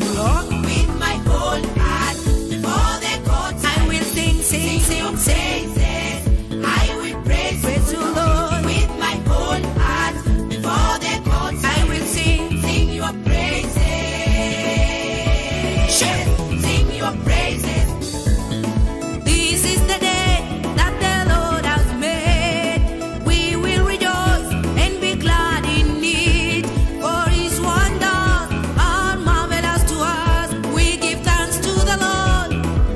you, Lord. With my whole heart, before the courts, I will sing, sing, your sing, sing. praises. I will praise Praise you, Lord. with my whole heart, before the courts, I will sing your praises. Sing your praises. This is the day that the Lord has made. We will rejoice and be glad in it. For His wonders are marvelous to us. We give thanks to the Lord,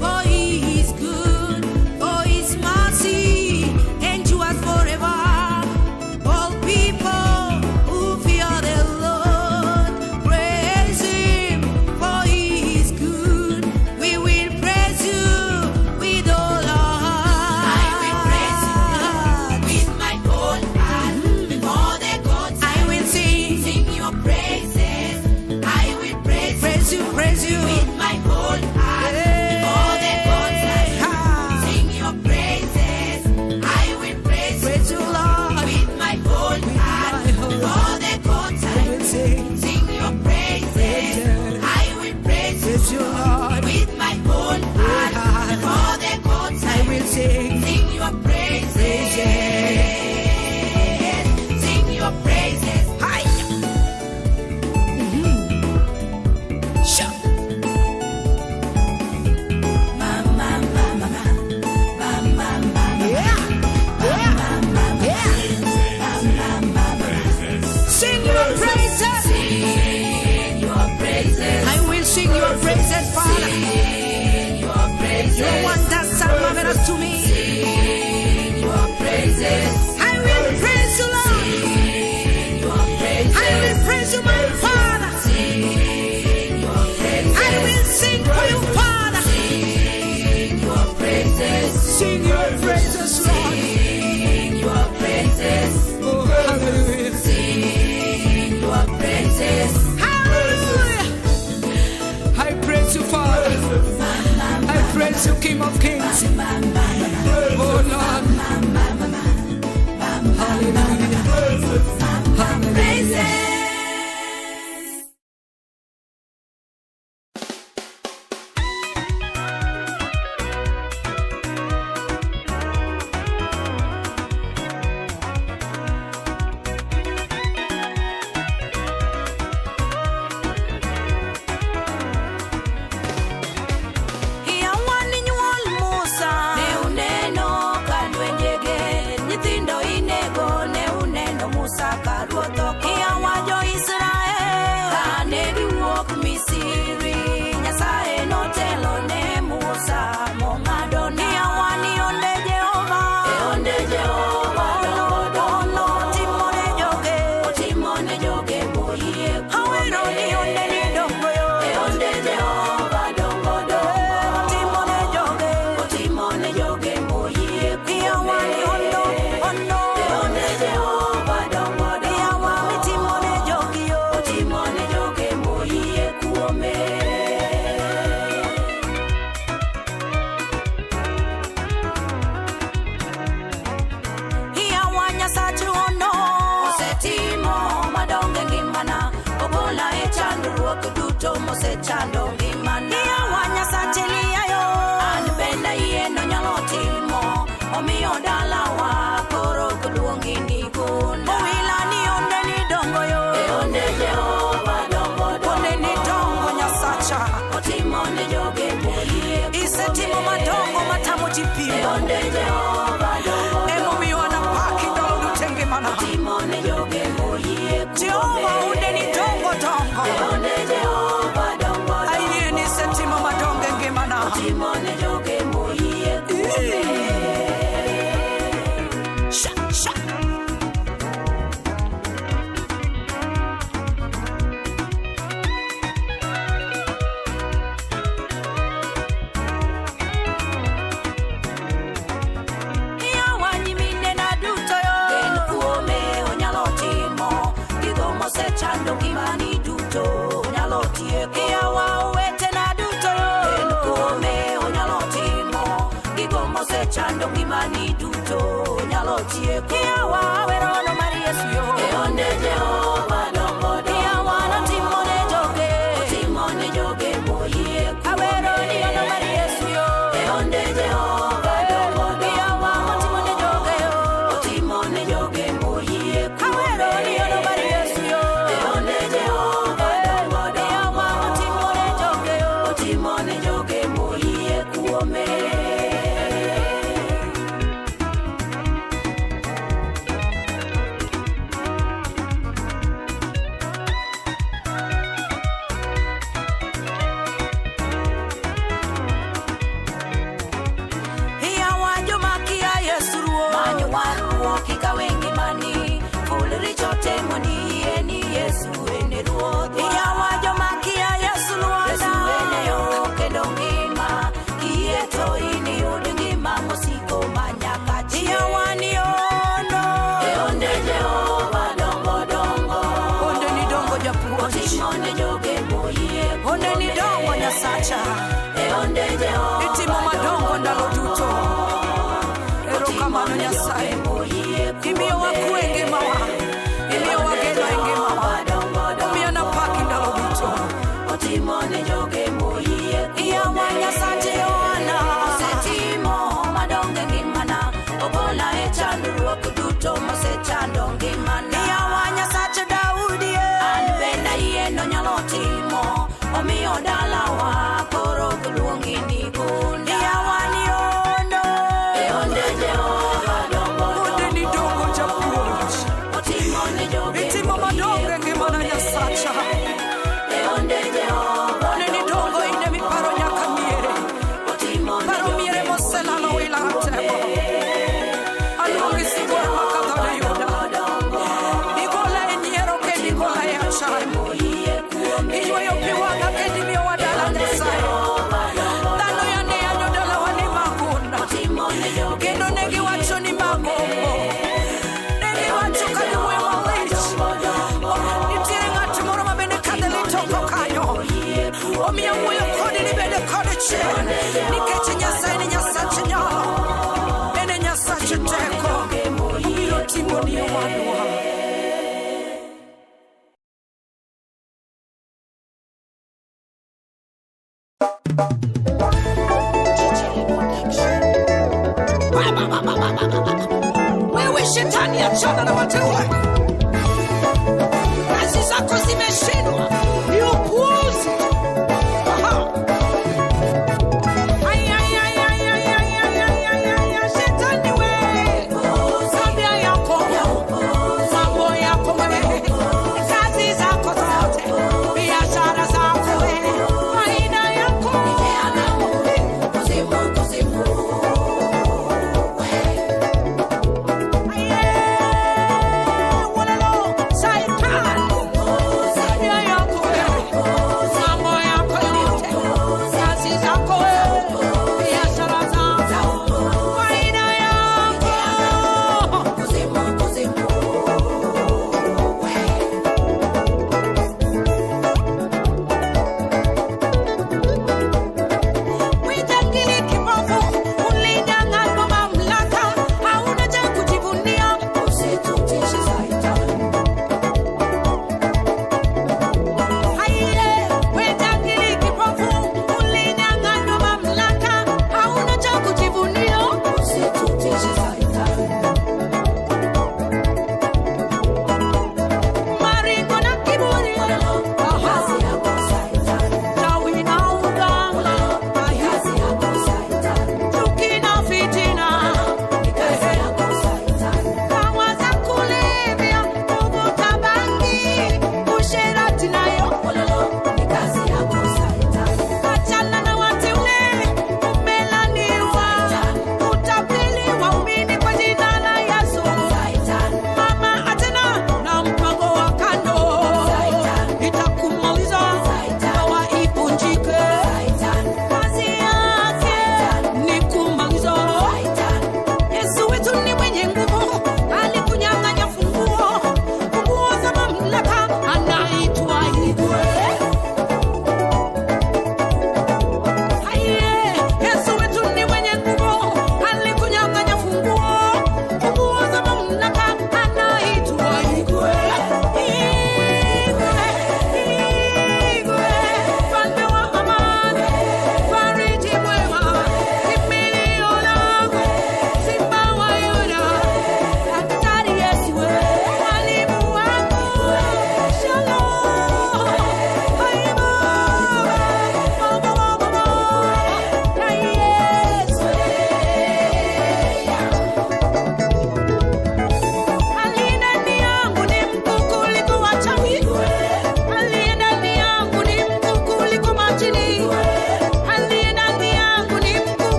for He is good, for His mercy endures forever. All people who fear the Lord, praise Him, for He is good. We will praise You with all our I will praise you heart. with my whole heart, before the courts, I will sing, your praises. I will praise You. with my whole heart, before the courts, sing your praises. I will praise Praise You, Lord. with my whole heart, before the courts, I will sing your praises. I will praise praise You, Lord. with my whole heart, before the courts, I will sing. sing your praises. Sing your praises. Hi. Sure. Yeah. Sing your praises. Sing your praises. I will sing your praises, Father. Sing your praises. Your wonders are marvelous to me. Sing your praises. I will praise You, Lord. Sing your praises. I will praise You, my Father. Sing your praises. I will sing for You, Father. Sing your praises. Sing your praises, Lord. Sing your praises. Oh, hallelujah. Sing your praises. Hallelujah. I praise You, Father. I praise You, King of Kings. Oh, Lord. Hallelujah. Hallelujah. Yawani nyuol Musa, Ne uneno ka lwenjege, nyithindo inego, ne uneno Musa ka ruoth oko. Yawa jo-Israel, kane giwuok Misri, Nyasaye notelo ne Musa mong'ado ni yawa ni onde Jehova. e onde Jehova dongo Otimone joge, otimone joge moyie awero ni onde ni dongo yo. e onde Jehova dongo Otimone joge, otimone joge moyie yawa ni ondo, e onde Jehova dongo yawa mitimone jogi yo. otimone joge moyie kuome. Yawa Nyasachu ono, Osetimo madongo e ngimana, ogola e chandruok duto mosechando ngimana. yawa Nyasache Elia yo. An bende yien onyalo timo, omiyo dalawa koro ok luongi ni gunda. Owila ni onde ni dongo yo. E onde Jehova dongo Onde ni dongo Nyasacha. otimone joge moyie Isetimo madongo matamo ji e pimo. onde Jehova dongo Emomiyo anapaki ndalo duto ngimana. otimone joge moyie Jehova onde ni dongo dongo. e onde Jehova dongo Ayie ni setimo madongo e ngimana. otimone joge moyie Sha, sha. Yawa nyimine na duto yo. en kuome onyalo timo gigo mosechando ngimani duto onyalo tieko. Yawa owete na duto yo. En kuome onyalo timo gigo mosechando ngimani duto onyalo tieko. Yawa werono mar Yesu yo. E onde Jehova dongo Yawa natimone joge. otimone joge Nyasacha. Itimo madongo ndalo duto. Erokamano Nyasaye. Imiyo wakwe e ngimawa. Imiyo wageno e ngimawa. Omiyo napaki ndalo duto. Yawa Nyasache Yohana. Osetimo madongo e ngimana. Ogola e chandruok duto mosechando ngimana. Yawa Nyasache Daudi. An bende yien onyalo timo. Omiyo dalawa koro luongi ni gunda. Yawa Niondo. E onde Jehova dongo Onde ni dongo japuonj. otimo ne joge Itimo madongo e ngimana Nyasacha. e onde Jehova Onde ni dongo ine miparo nyaka miere. otimo ne Paro miere moselalo wila atemo. Aluongi sibuor makadhone yuda. Igola e nyiero kendo igola e achaya. Iyweyo pi wang'a kendo imiyo wadala Nyasaye. Dhano yane yanyo dalawa ni magunda. Kendo ne giwacho ni magombo. Ne giwacho ka giwuoyo malich. Nitiere ng'at moro ma bende kadhe litoko kanyo. Omiyo wuoyo kodi ni bende kode chien. Nikech Nyasaye ni Nyasach nyalo. En e Nyasach teko. Obiro timo ni wadwa. Wewe shetani achana na wateule. Kazi zako zimeshindwa. Ni upuuzi. Aha. Ay, ay, ay, ay, ay, ay, ay, ay, ay, ay, ay, shetani we. Tabia yako. Mambo yako wewe. Kazi zako zote. Biashara zako wewe. Aina yako. Walalo, Satan. Tabia yako.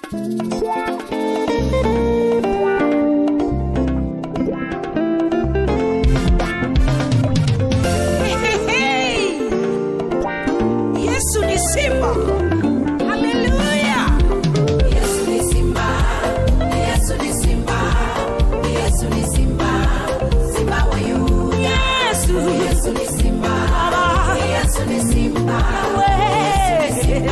Yesu ni simba. Haleluya. Yesu ni simba. Yesu ni simba. Yesu ni simba. Simba wa Yuda. Yesu ni simba. Yesu ni simba. Simba wa Yuda.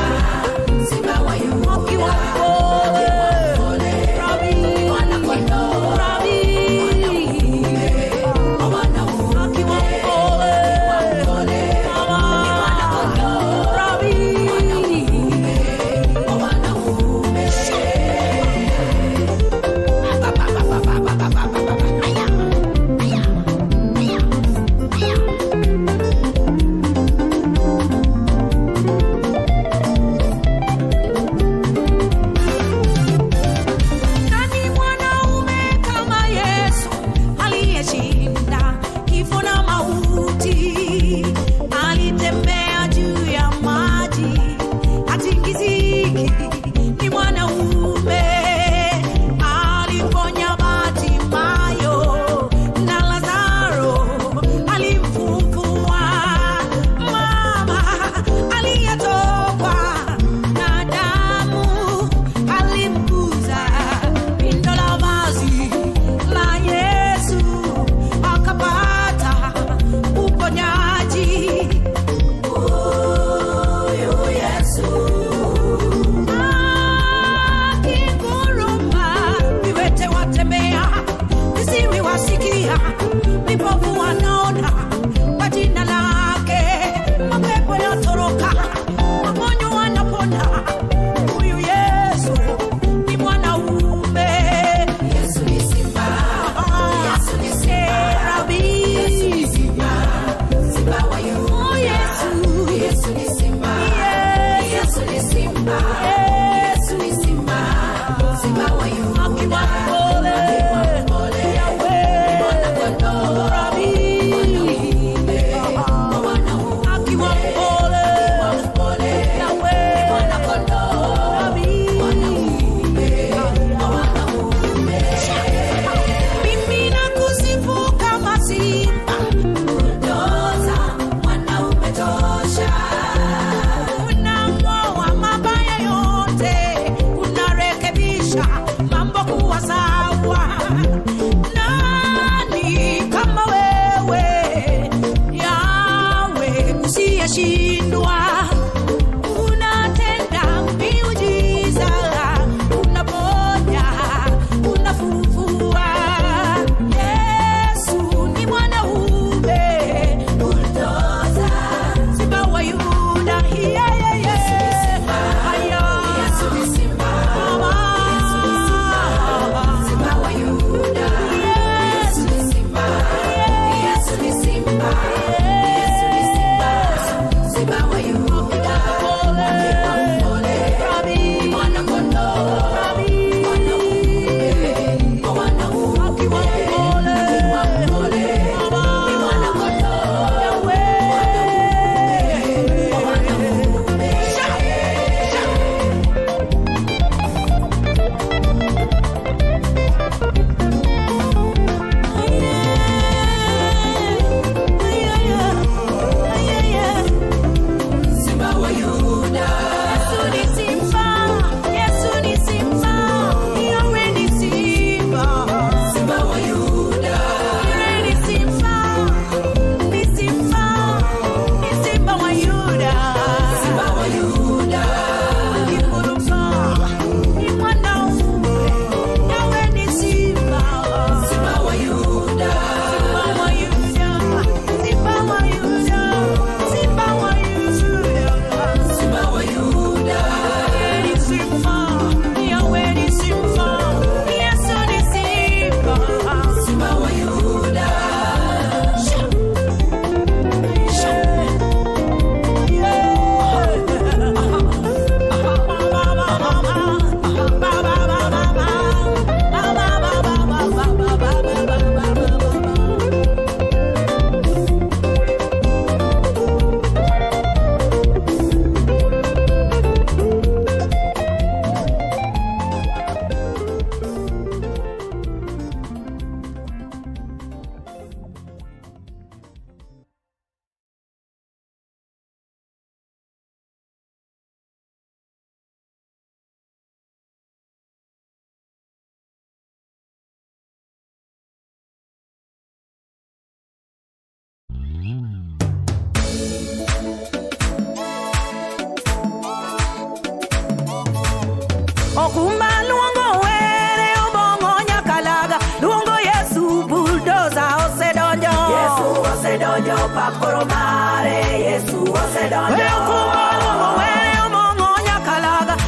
pa koro mare Yesu osedonjo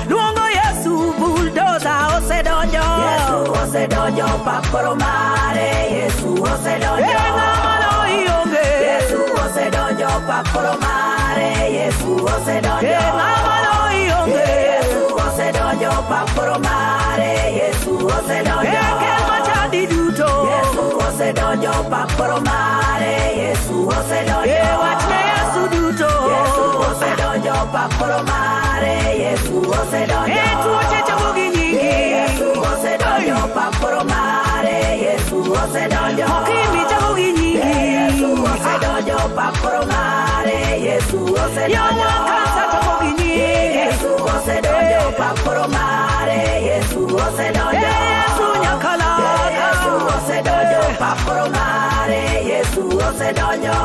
luongo Yesu bulldozer osedonjo Yesu osedonjo pa koro mare Yesu osedonjo Yesu osedonjo pa koro mare Yesu osedonjo Yesu osedonjo pa koro mare Yesu osedonjo Yesu osedonjo pa koro mare Yesu osedonjo Yesu osedonjo pa koro mare Yesu osedonjo Yesu osedonjo pa koro mare Yesu osedonjo Yesu osedonjo pa koro mare Yesu osedonjo Yesu osedonjo pa koro mare Yesu osedonjo Yesu osedonjo pa koro mare Yesu osedonjo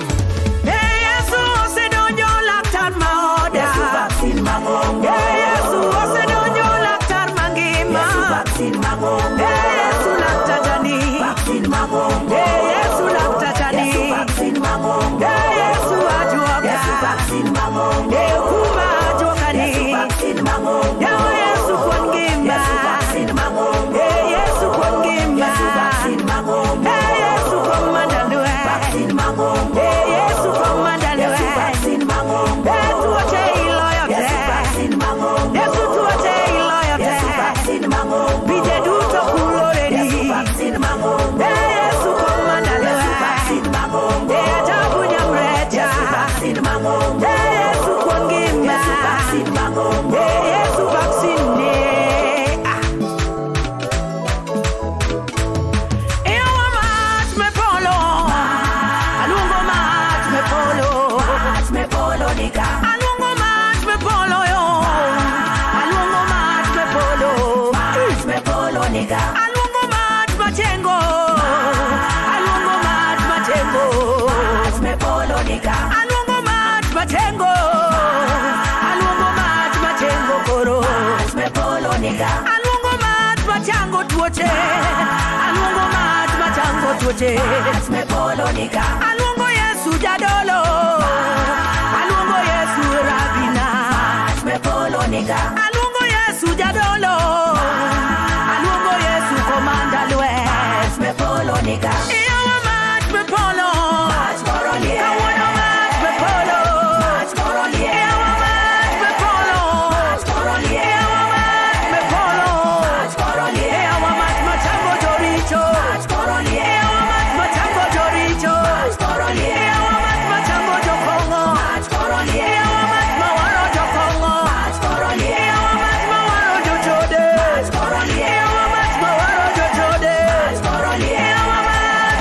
Yesu osedonjo laktar maoda Yesu vaccine mangongo Yesu osedonjo laktar mangima Yesu vaccine mangongo Yesu laktar jani vaccine mangongo Yesu laktar jani Yesu vaccine mangongo Yesu ajuoga Yesu vaccine mangongo Kuma ajuogani Yesu vaccine mangongo Yesu kwangima Yesu vaccine mangongo Yesu kwangima Yesu vaccine mangongo Yesu kwamandalwe vaccine mangongo Yesu kwamandalwe Yesu vaccine mangongo tuache iloyote Yesu vaccine mangongo Yesu tuache iloyote Yesu vaccine mangongo bije duto kuloreni Yesu vaccine mangongo Yesu kwamandalwe Yesu vaccine mangongo Ajabu nyamrecha Yesu vaccine mangongo Yesu kwangima Yesu vaccine mangongo Yesu vaccine Ewa mat me polo Alungo mat me polo Mat me polo nika Alungo mat me polo yo Alungo mat me polo Mat me polo nika Alungo mat machengo Alungo mat machengo Mat me polo nika Alungo mat machengo Alungo mat machengo koro Mat me polo nika Alungo mat machango tuoche Alungo mat machango tuoche Mat me polo nika Alungo Yesu jadolo Alungo Yesu rabina Mat me polo nika Alungo Yesu jadolo Alungo Yesu komandalwe Mat me polo nika Ewa mat me polo Mat moro lie Kawono mat me polo Mat moro lie Ewa mat me polo Mat moro lie Ewa mat me polo Mat moro lie Ewa mat machango joricho Mat moro lie Ewa mat machango joricho Mat moro lie Ewa mat machango jokongo Mat moro lie Ewa mat mawaro jokongo Mat moro lie Ewa mat mawaro jochode Mat moro lie Ewa mat mawaro jochode Mat moro lie Ewa mat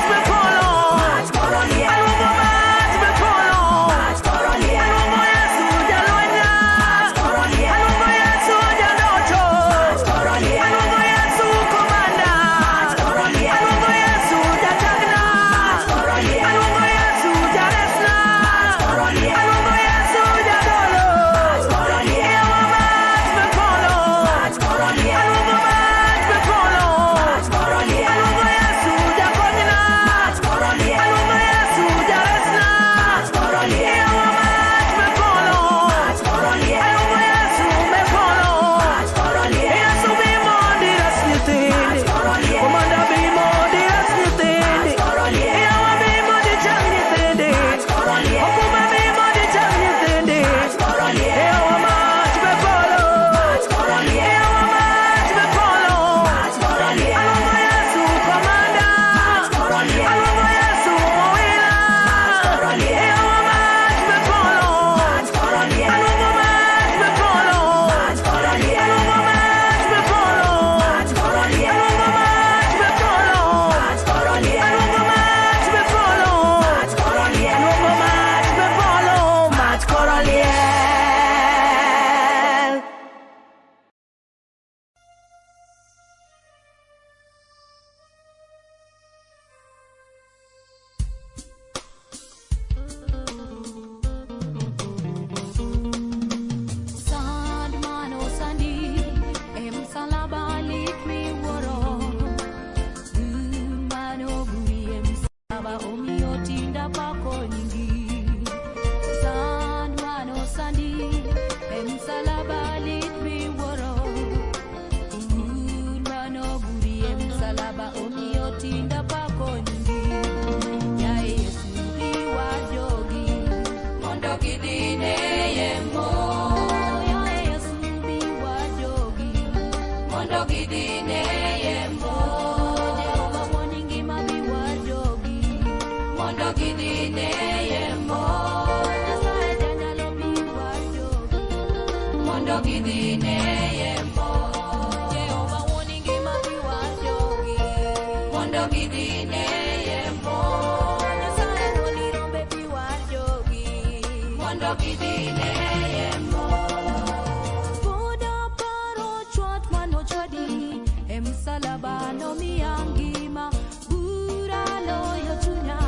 tinda pakoni ya Yesu biwa jogi mondo gidine yemo ya Yesu biwa jogi mondo gidine yemo Jehova moningi ma biwa jogi mondo gidine yemo Nyasaye janyalo biwa jogi mondo gidine yemo Jehova moningi ma biwa jogi mondo gidine yemo Nyasaye molirombe biwa jogi mondo gidine yemo Buda paro chwat manochadi emsalaba nomiya ngima bura loyo chunya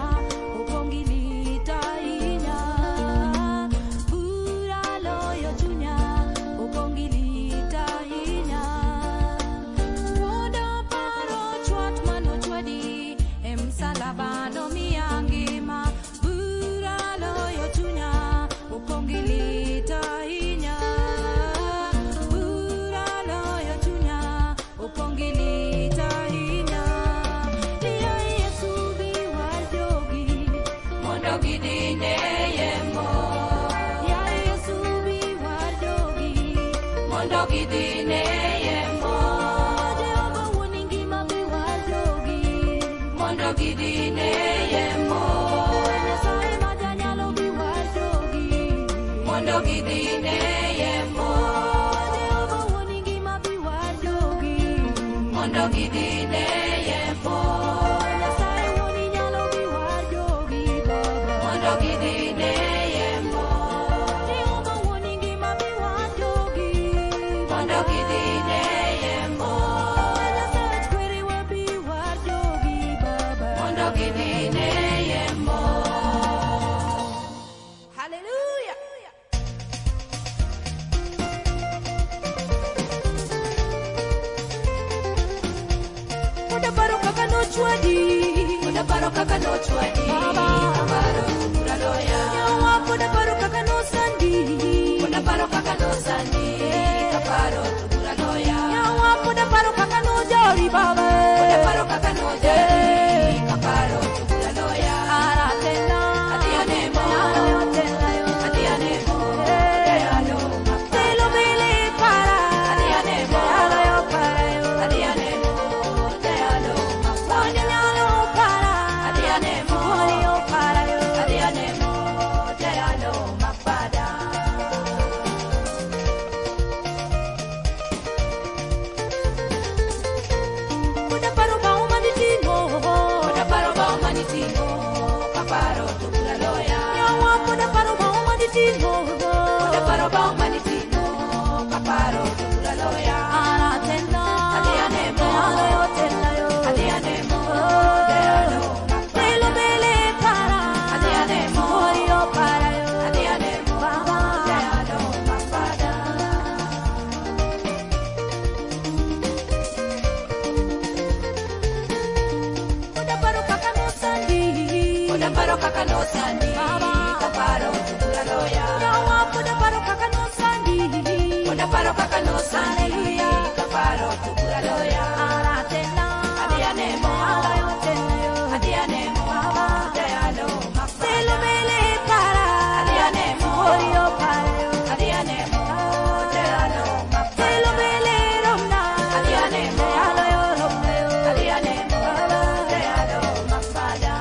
opongilita inya bura loyo chunya opongilita inya Buda paro chwat manochwadi emsalaba nomiya ngima bura loyo chunya opongilita inya bura loyo chunya opongilita inya Dia Yesu biwa jogi mondo gidine yemo Ya Yesu biwa jogi mondo gidine yemo Jehova wuningi ma biwa jogi mondo gidine yemo Nyasaye ma janyalo biwa jogi mondo gidine yemo Jehova wuningi ma biwa jogi mondo gidine yemo Nyasaye wuni nyalo biwa jogi baba mondo gidine yemo Jehova wuningi ma biwa jogi mondo gidine yemo Nyasaye kweri wa biwa jogi baba mondo gidine yemo Hallelujah Muda paro kaka nochwadi Baba Kaparo tugula loya Yawa muda paro kaka nosandi Muda paro kaka nosandi Kaparo tugula loya Yawa muda paro kaka nojori baba Muda paro kaka nojari Kaparo tugula loya Aratena Adianemo Adianemo Deano Telo bele para Adianemo Alayo para yo Adianemo Deano Wani nyalo para Adianemo Wani yo para yo Adianemo Deano Mapada Muda paro ba umanitimo Muda paro ba umanitimo Kaparo tugula loya Yawa muda paro ba umanitimo Muda paro ba umanitimo Kaparo tugula loya Aratena Adianemo Alayo tela yo Adianemo Deano Telo bele para Adianemo Wani yo para yo Adianemo Baba Deano Mapada Muda paro kaka nosandi Muda paro kaka nosandi Baba Kaparo tugula loya Yawa muda paro kaka nosandi Muda paro kaka nosandi Kaparo tugula loya Aratena Adianemo Alayo tela yo Adianemo Deano Mapada Telo bele para Adianemo Wani yo para yo Adianemo Deano Mapada Telo bele romna Adianemo Alayo romna yo Adianemo Deano Mapada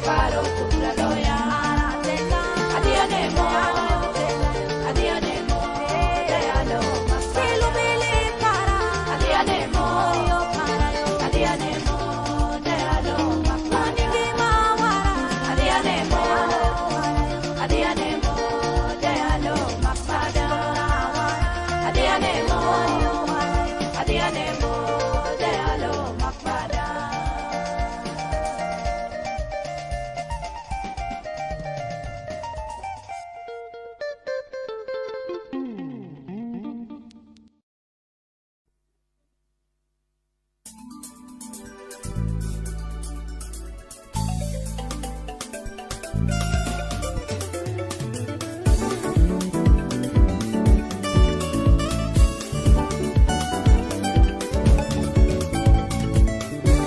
paro kula loya adianemo adianemo dealo mafilu bili para adianemo adianemo dealo mafani mawara adianemo adianemo dealo mafada adianemo adianemo dealo mafada.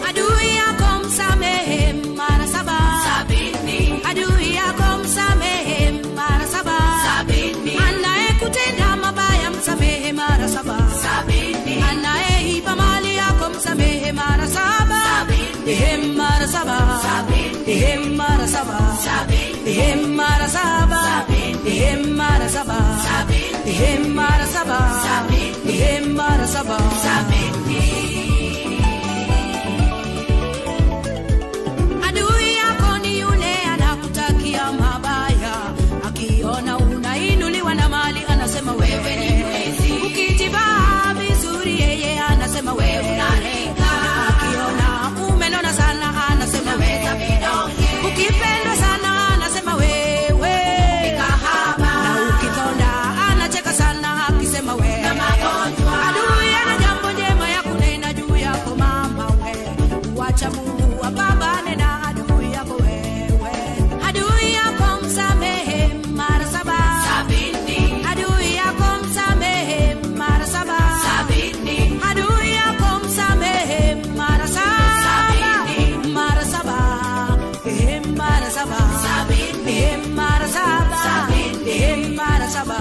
Adui yako msamehe mara saba. Adui yako msamehe mara saba. Anayekutenda mabaya msamehe mara saba. Anayeiba mali yako msamehe mara saba. Mara saba. Mara saba. Mara saba. Mara saba. Mara saba. Mara saba. Adui yako ni yule anakutakia mabaya, akiona unainuliwa na mali anasema wewe ni mwizi. Ukijivaa vizuri yeye anasema wewe unalika. Akiona umenona sana anasema wewe. Ukipendwa sana anasema wewe ni kahaba. Na ukikonda anacheka sana akisema wewe. Adui ana jambo njema ya kunena juu yako mama wewe. Wacha Mungu apambane na adui yako wewe. Adui yako msamehe mara saba. Adui yako msamehe mara saba. Adui yako msamehe mara saba. Mara saba. Mara saba. Mara saba. Mara saba.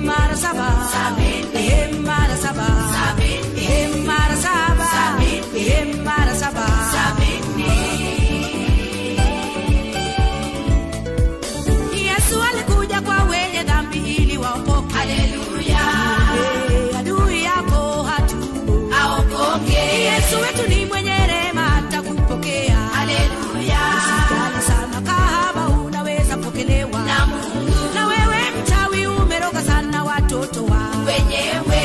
Mara saba. Mara saba. Mara saba. Mara saba. Yesu alikuja kwa wenye dhambi ili waokoke. Haleluya. Adui yako hatubu aokoke. Yesu wetu ni mwenye rehema atakupokea. Haleluya. Usijali sana kahaba unaweza pokelewa na Mungu. Na wewe mchawi umeroga sana watoto wao wenyewe.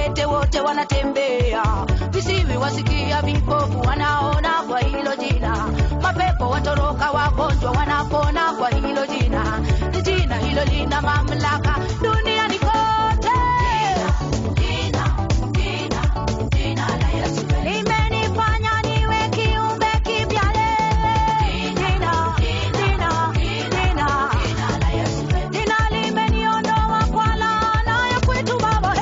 viwete wote wanatembea, visiwi wasikia, vipofu wanaona kwa hilo jina, mapepo watoroka, wagonjwa wanapona kwa hilo jina. Jina hilo lina mamlaka duniani kote. Jina la Yesu limenifanya niwe kiumbe kipya. Jina limeniondoa kwa laana ya kwetu Baba.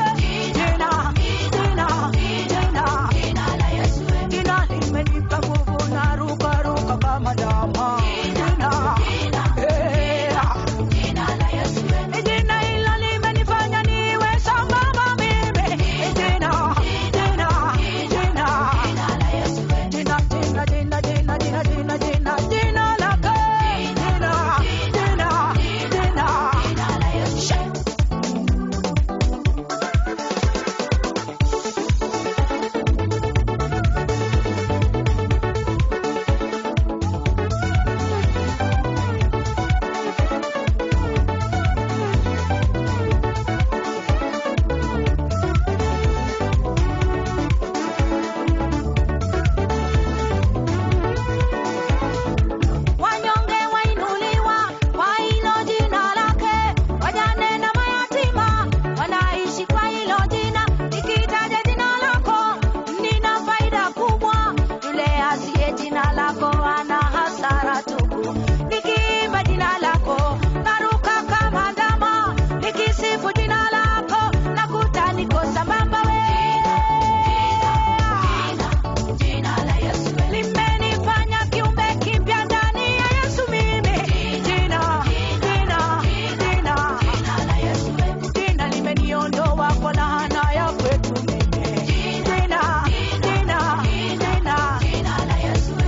Jina limenipa nguvu na ruka kama ndama. Jina hilo limenifanya niwe sambamba mimi. Jina lake. Wanyonge wainuliwa kwa hilo jina lake, wajane na mayatima wanaishi kwa hilo jina. Nikitaja jina lako nina faida kubwa, yule asiye jina lako ana hasara tupu. Nikiimba jina lako naruka kama ndama, nikisifu jina lako nakuta niko sambamba. Jina la Yesu limenifanya kiumbe kipya ndani ya Yesu mimi. Jina limeniondoa kwa laana ya kwetu mimi.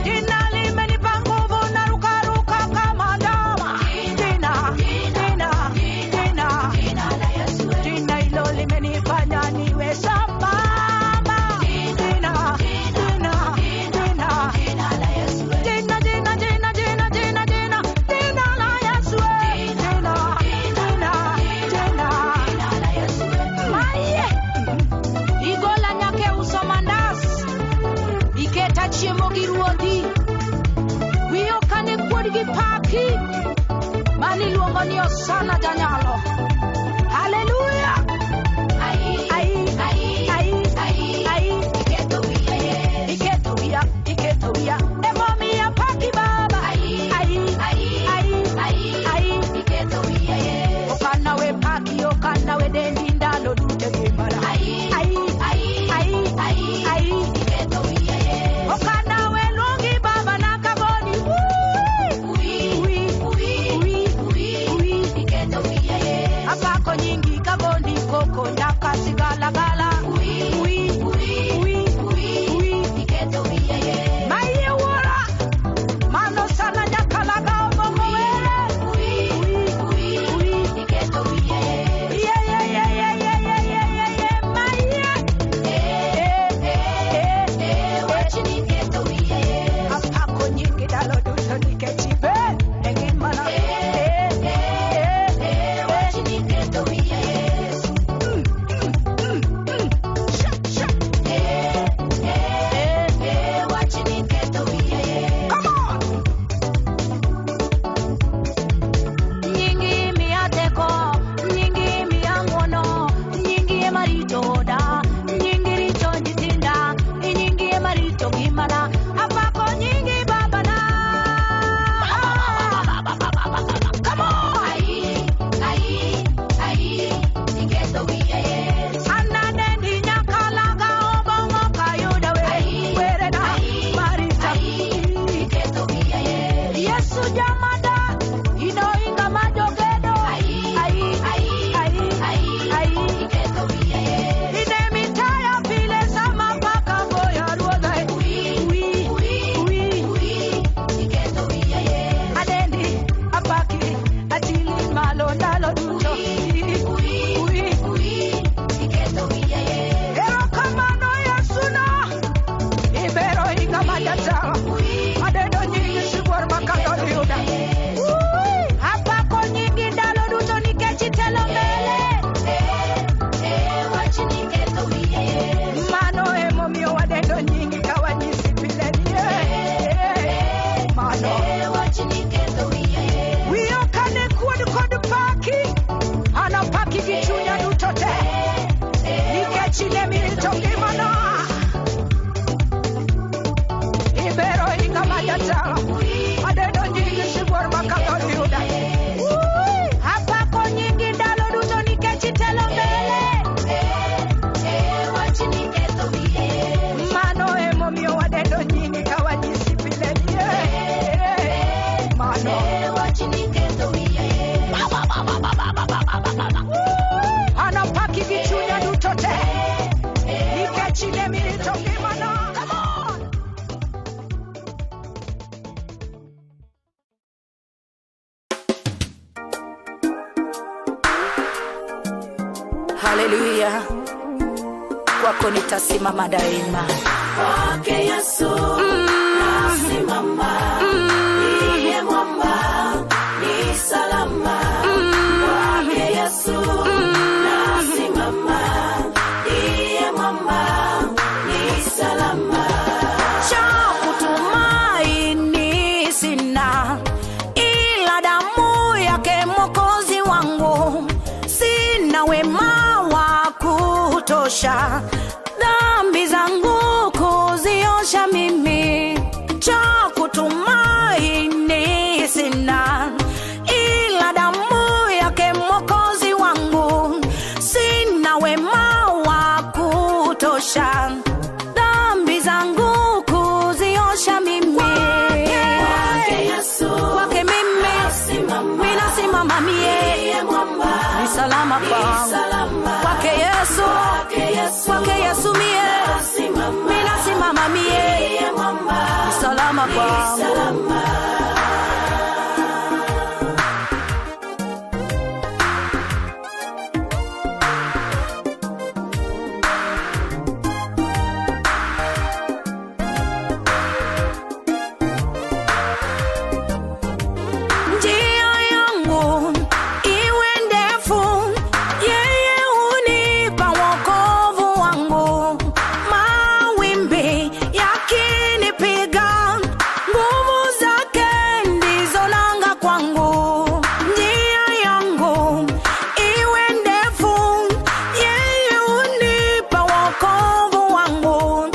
Jina limenipa nguvu na ruka kama ndama. Jina hilo limenifanya niwe sambamba. Igola nyake usomandas iketa chiemo gi ruodhi wiyo kane kuod gi paki mani luongo ni Osana Janyalo. Haleluya. Iketo wiya emomiya paki Baba. Okana we paki, okana we dendi ndalo duto gimara. Okana we luongi Baba nakagoni. kwako nitasimama daima. Kwake Yesu nasimama, ndiye mwamba ni salama. Kwake Yesu nasimama, ndiye mwamba ni salama. Cha kutumaini sina ila damu yake Mwokozi wangu, sina wema wa kutosha dhambi zangu kuziosha mimi. Cha kutumaini sina ila damu yake Mwokozi wangu, sina wema wa kutosha dhambi zangu kuziosha mimi. Kwake Yesu kwake mimi nasimama, mie ni salama kwangu. Kwake Yesu mie nasimama, mie ni salama kwangu. Njia yangu iwe ndefu, yeye hunipa wokovu wangu. Mawimbi yakinipiga, nguvu zake ndizo nanga kwangu. Njia yangu iwe ndefu, yeye hunipa wokovu wangu.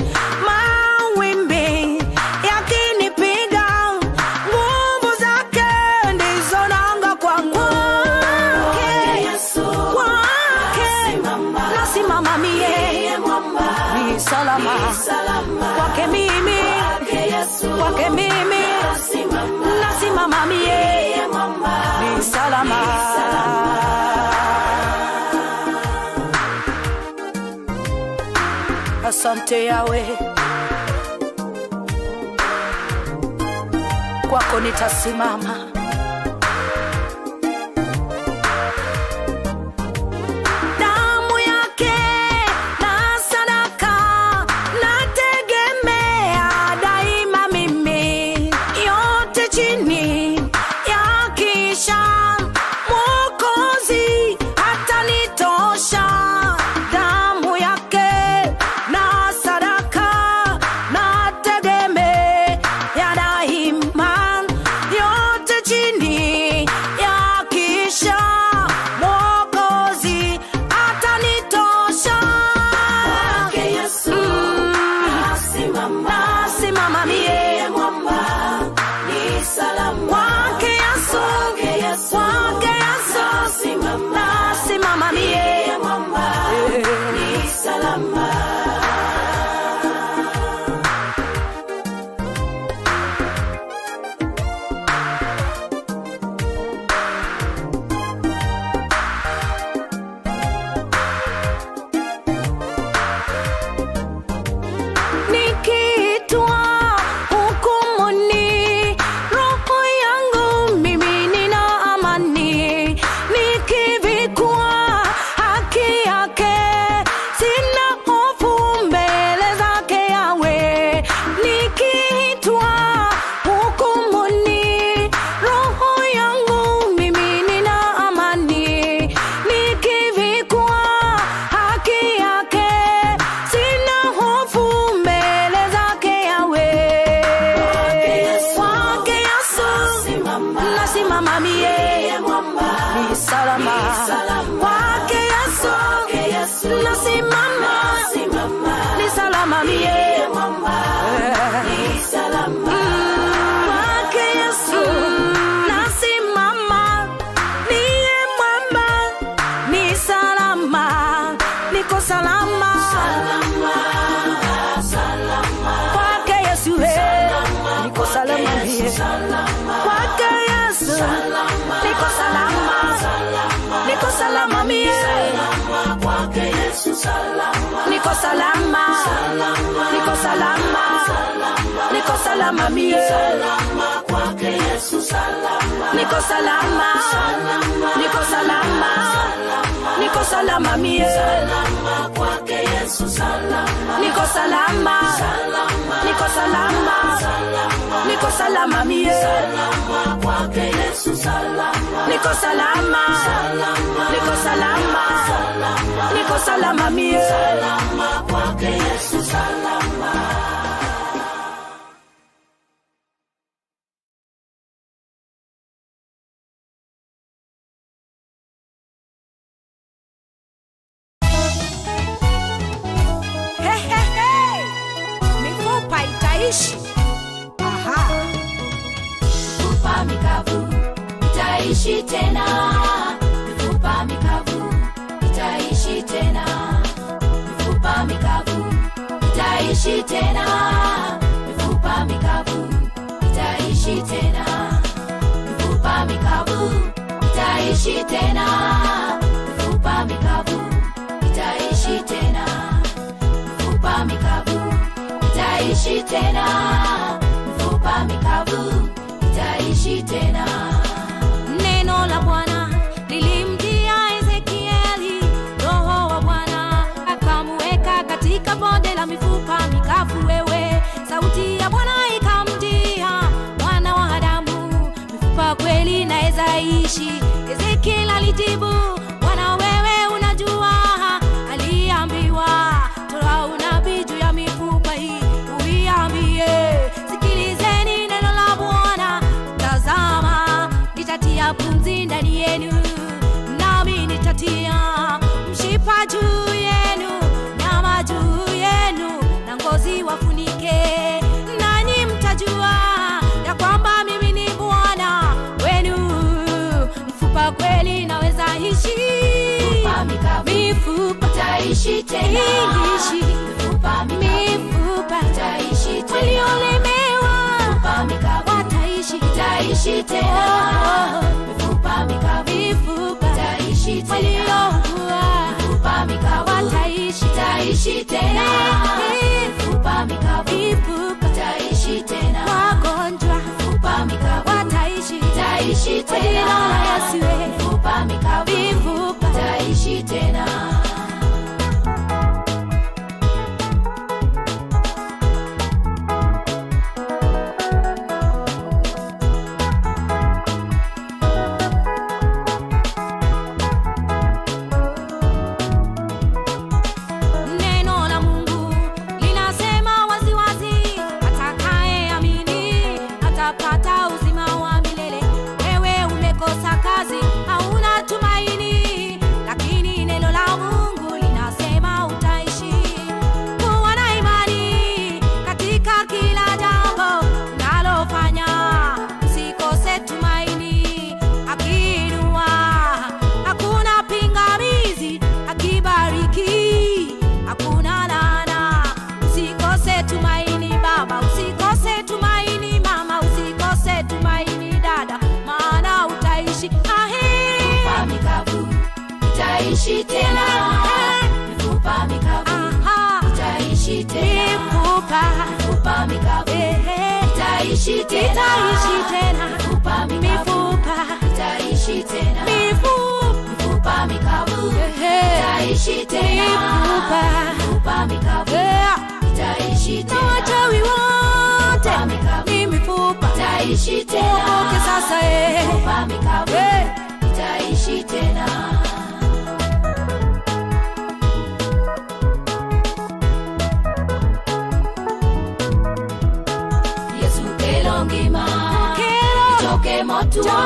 Mawimbi yakinipiga, nguvu zake ndizo nanga kwangu. Kwake nasimama, mie ni salama. Kwake mimi nasimama, mie ni salama. Asante Yawe, kwako nitasimama. Damu yake na sadaka nategemea daima mimi, yote chini yakisha Mwokozi atanitosha. Damu yake na sadaka nategemea daima, yote chini yakisha Mwokozi atanitosha. Kwake Yesu nasimama, mie ni salama. kwake Yesu nasimama, mie ni salama. nikiitwa hukumuni, roho yangu mimi nina amani. Nikivikwa haki yake, sina hofu mbele zake Yawe. Nikiitwa hukumuni, roho yangu mimi nina amani. Nikivikwa haki yake, sina hofu mbele zake Yawe. Kwake Yesu nasimama, mie ni salama. Kwake Yesu nasimama, ni salama, mie kwake Yesu nasimama, niye mwamba ni salama, niko salama. Kwake Yesu niko salama, mie kwake Yesu niko salama, niko salama, mie niko salama, niko salama, niko niko salama mie, salama kwake Yesu salama, niko salama, niko salama, niko salama mie, salama kwake Yesu salama, niko salama, niko salama, niko salama mie, salama kwake Yesu salama, niko salama, niko salama, niko salama mie, salama kwake Yesu salama. mifupa itaishi. Aha. Mifupa mikavu itaishi tena, mifupa mikavu itaishi tena, mifupa mikavu itaishi tena, mifupa mikavu itaishi tena, mifupa mikavu itaishi tena, mifupa mikavu itaishi tena, mifupa mikavu itaishi tena, mifupa mikavu itaishi tena. Neno la Bwana lilimjia Ezekieli, Roho wa Bwana akamweka katika bonde la mifupa mikavu. Wewe sauti ya Bwana ikamjia, mwana wa Adamu, mifupa kweli naweza ishi? Ezekieli alijibu, Bwana wewe unajua. Aliambiwa, toa unabii juu ya mifupa hii, uiambie, sikilizeni neno la Bwana. Tazama, nitatia pumzi ndani yenu, nami nitatia mshipa juu yenu, nyama juu yenu, na ngozi wafunike, nanyi mtajua ya kwamba mimi ni Bwana wenu. Mfupa kweli naweza ishi, Mifupa mikavu mifupa itaishi tena, mifupa mifupa itaishi tena, waliolemewa mifupa mikavu wataishi, itaishi tena, mifupa mikavu mifupa itaishi tena, waliougua mifupa mikavu wataishi, itaishi tena, mifupa mikavu mifupa itaishi tena, wagonjwa mifupa mikavu wataishi, itaishi kwa jina tena, la Yesu mifupa mikavu mifupa itaishi tena. Neno la Mungu linasema waziwazi, atakayeamini atapata uzima wa milele. Wewe umekosa kazi, hauna tumaini, lakini neno la Mungu linasema utaishi. Kuwa na imani katika kila jambo unalofanya, usikose tumaini. Akiinua hakuna pingamizi, akibariki hakuna laana. Usikose tumaini baba, usikose tumaini mama, usikose tumaini dada, maana utaishi. Mifupa mikavu itaishi tena, mifupa mikavu itaishi tena, Mifupa mifupa mikavu itaishi tena, itaishi tena, mifupa mikavu mifupa itaishi tena, mifupa mifupa mikavu itaishi tena, mifupa mikavu itaishi na tena, wachawi wote ni mifupa, itaishi tena, tuokoke sasa mifupa mikavu itaishi tena. Yesu kelo ngima, ichoke motuo,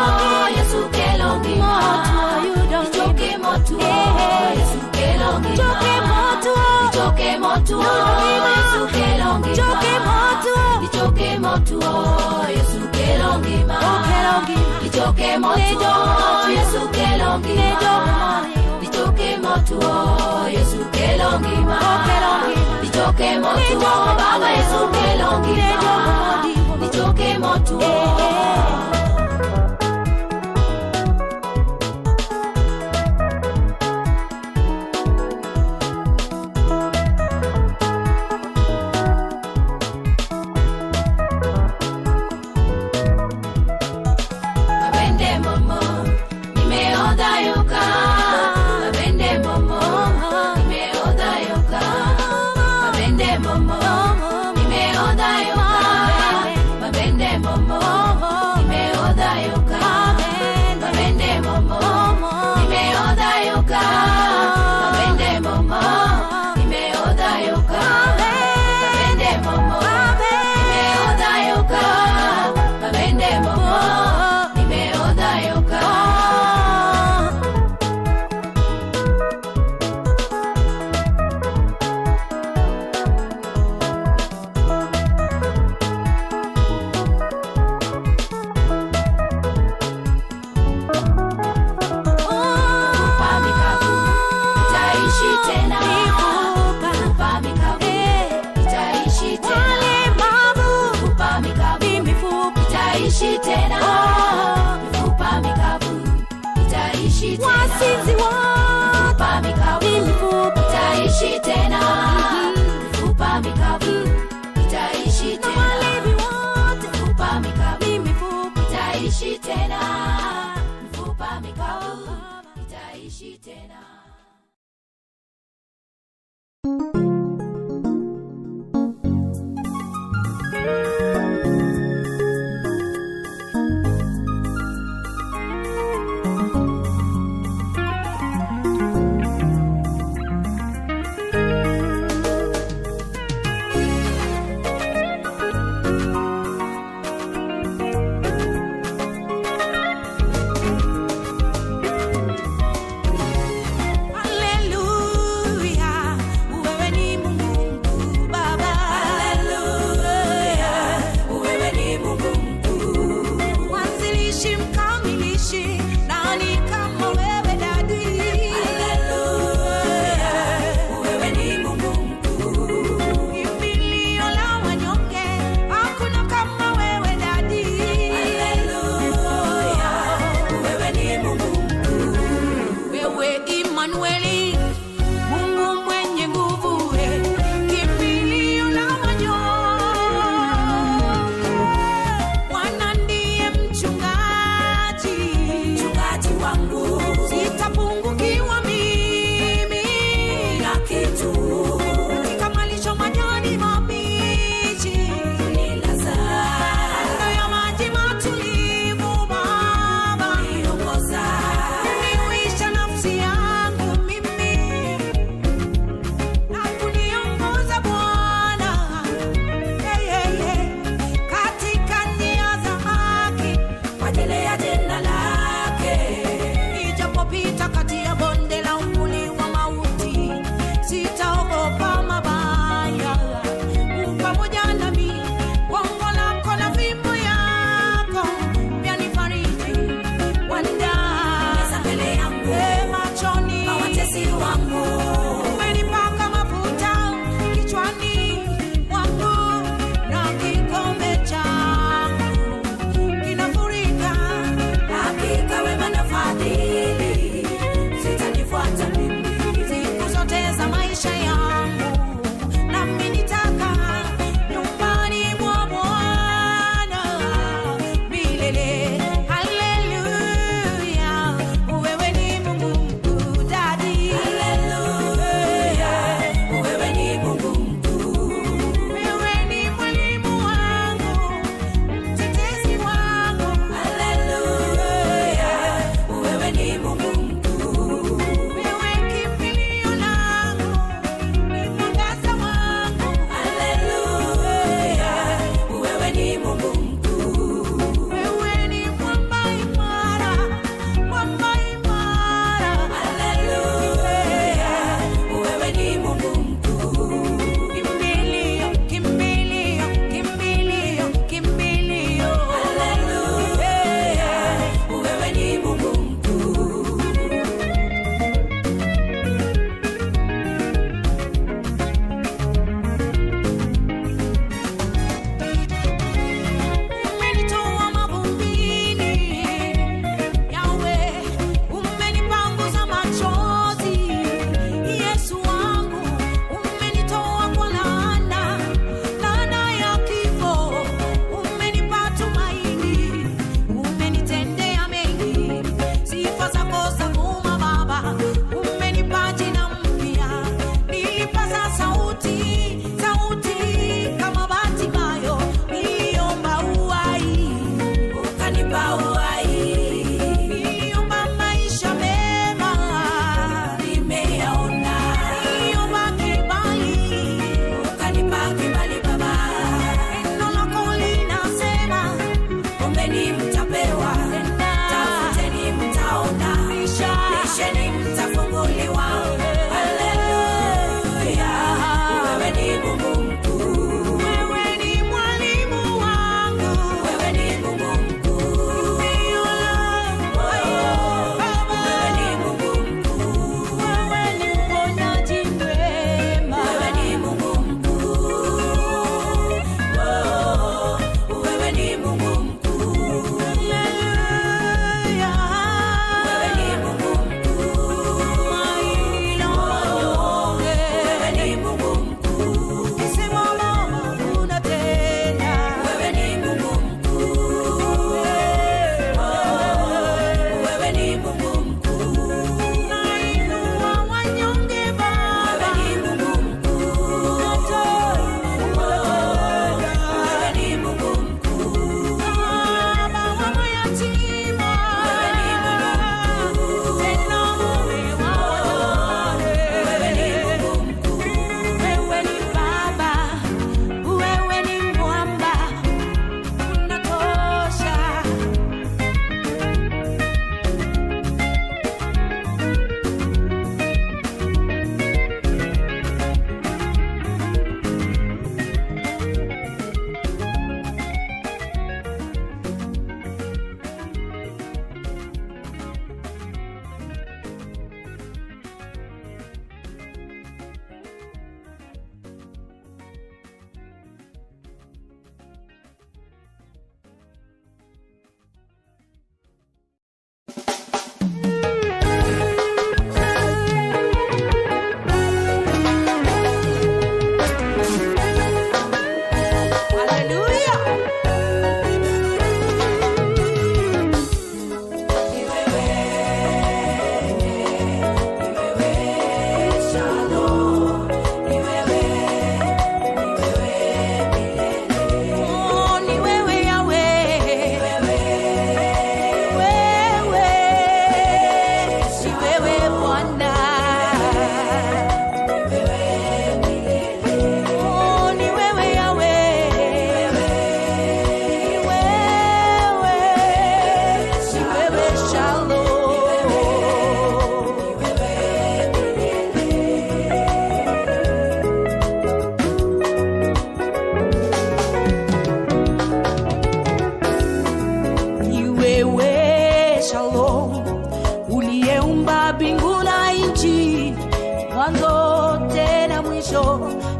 Yesu kelo ngima, ichoke motuo, Yesu kelo ngima, ichoke motuo, Yesu kelo ngima, ichoke motuo, Yesu kelo ngima, ichoke motuo, Yesu kelo ngima, ichoke motuo, Yesu kelo ngima, ichoke motuo, Baba Yesu kelo ngima, ichoke motuo. momo, nimeoda yoka. Mabende momo, nimeoda yoka. Mabende momo, nimeoda yoka. Mabende momo, nimeoda yoka. Mabende momo, nimeoda yoka. Mabende momo, nimeoda yoka.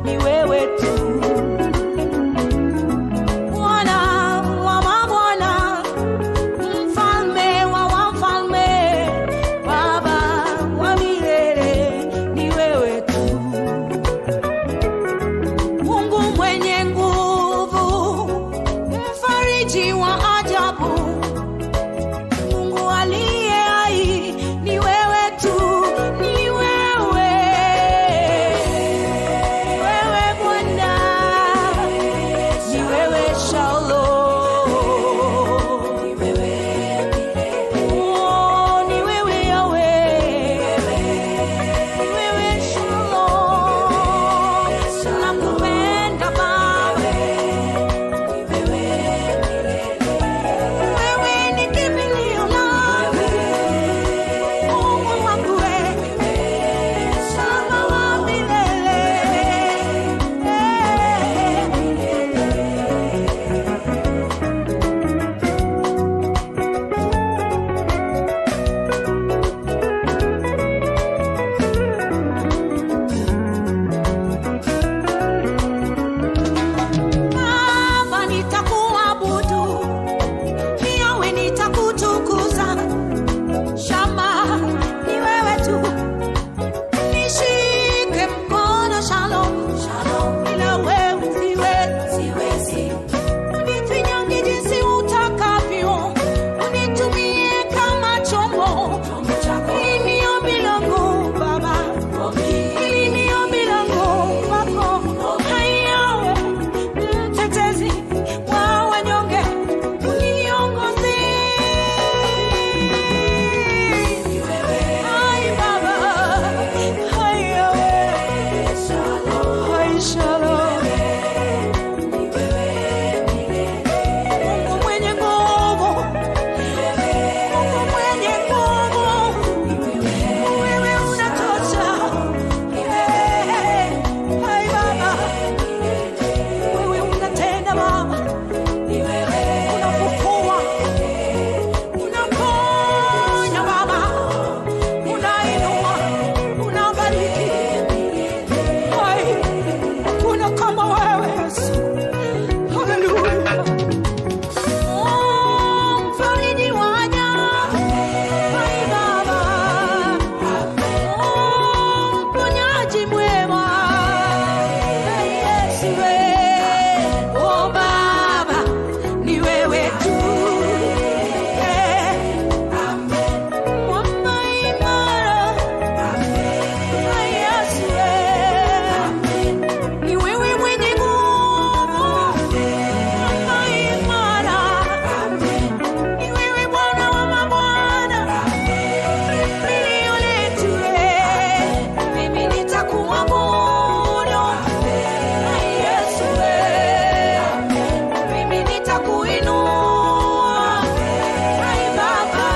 ni wewe tu. Bwana wa mabwana, mfalme wa wafalme, Baba wa milele, ni wewe tu. Mungu mwenye nguvu, mfariji wa ajabu, Mungu aliye hai, ni wewe tu, ni wewe. Ni wewe Bwana, ni wewe Shalom, ni wewe oh, ni wewe Yahweh, ni wewe Shalom. Nakupenda Baba, wewe ni kimbilio langu, Mungu wangu wewe, Shamba wa milele. Baba, nitakuabudu, Yahweh, nitakutukuza. Shamba ni wewe tu, nishike mkono Shalom, bila wewe siwezi. Unifinyange jinsi utakavyo, unitumie kama chombo. Hili ni ombi langu Baba, hili ni ombi langu kwako. Hayawe mtetezi wa wanyonge, uniongoze. Hai Baba, hai Yahweh, hai Shalom. Mungu mwenye nguvu, Mungu mwenye nguvu, wewe unatosha. Hai Baba, wewe unatenda Baba, unafufua, unaponya Baba, unainua, unabariki. Hai, hakuna kama wewe Yesu. Haleluya. Oh, mfariji wa ajabu. Hai Baba. Oh, mponyaji mwema. Hai Yesu we. Oh Baba, ni wewe tu. Mwamba imara. Hai Yesu we. Ni wewe mwenye nguvu, Mwamba imara. Ni wewe Bwana wa mabwana, kimbilio letu. Mimi nitakuabudu, Hai Yesu we. Mimi nitakuinua, Hai Baba.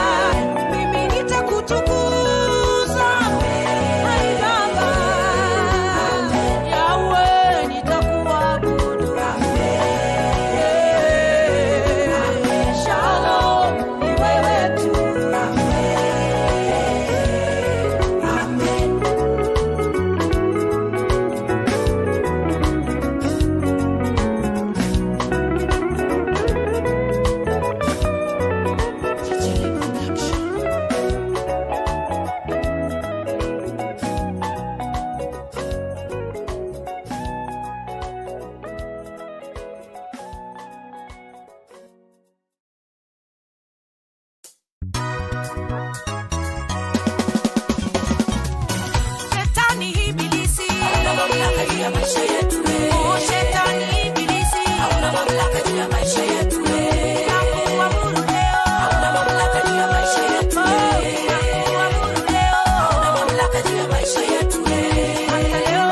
Mimi nitakutukuza, Hai Baba. Yahweh, nitakuabudu. Shalom, ni wewe tu. Shetani ibilisi, Hauna mamlaka juu ya maisha yetu oh Shetani ibilisi, Hauna mamlaka juu ya maisha yetu nakuabudu leo, Hauna mamlaka juu ya maisha yetu nakuabudu leo, Hauna mamlaka juu ya maisha yetu hata leo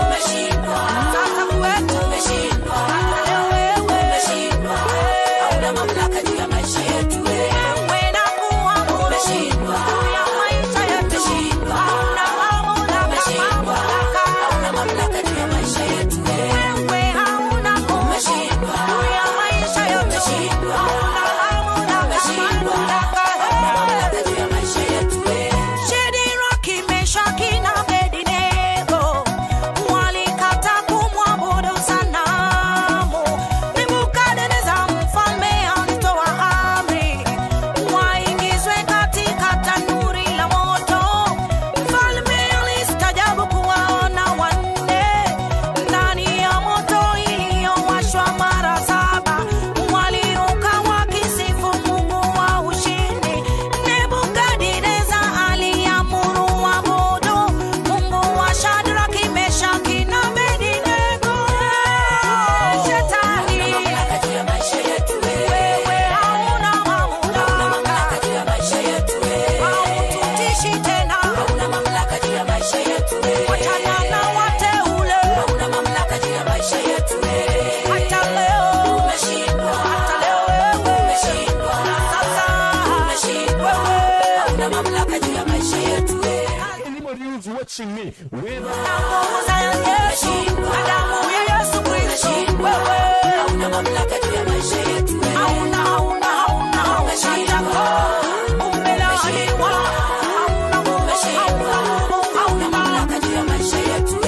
Umeshindwa, sasa kwetu, umeshindwa, hata leo wewe umeshindwa. Hauna mamlaka juu ya maisha yetu wewe nakuabudu Umeshindwa, juu ya maisha yetu, umeshindwa, hauna mamlaka, umeshindwa. mamlaka. Hauna mamlaka juu ya maisha yetu blessing me. Hauna mamlaka juu ya maisha yetu. Hauna mamlaka juu ya maisha yetu.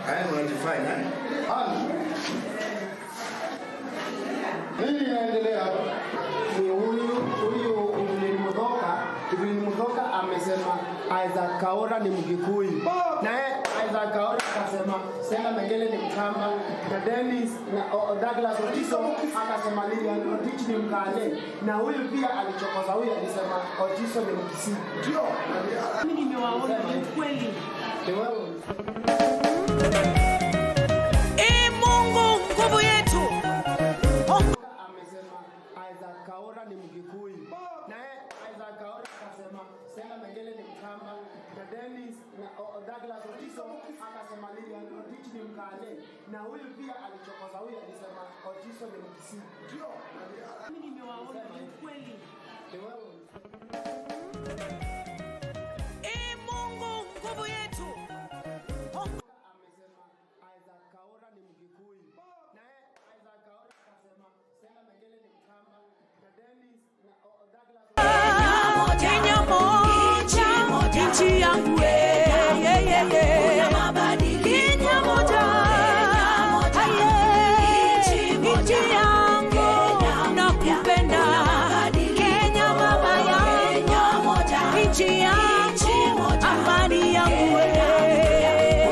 Haya mnajifanya. Nini inaendelea hapa? Ni huyu Evelyn Mudhoka amesema Isaac Kaora ni Mgikuyu. Naye Isaac Kaora akasema Stella Mengele ni Mkamba, na Dennis na Douglas Otiso akasema Lilian Rotich ni Mkale, na huyu pia alichokoza, huyu alisema Otiso ni Mkisii. Ndio. Mimi nimewaona kweli. Ndio. Mungu nguvu yetu. Amesema Isaac Kaora ni Mgikuyu. Naye Isaac Kaora akasema Stella Mengele ni Mkamba, na Dennis na Douglas Otiso akasema Lilian Rotich ni Mkale, na huyu pia alichokoza, huyu alisema Otiso ni Mkisii. Ndio. Mimi nimewaona kweli. Ndio. Mungu nguvu yetu. Amesema Isaac Kaora ni Mgikuyu. Naye Isaac Kaora akasema Stella Mengele ni Mkamba, na Dennis na Douglas Kenya moja, nchi yangu Kenya moja, nchi yangu nakupenda. Kenya mama yangu, nchi yangu, amani yangu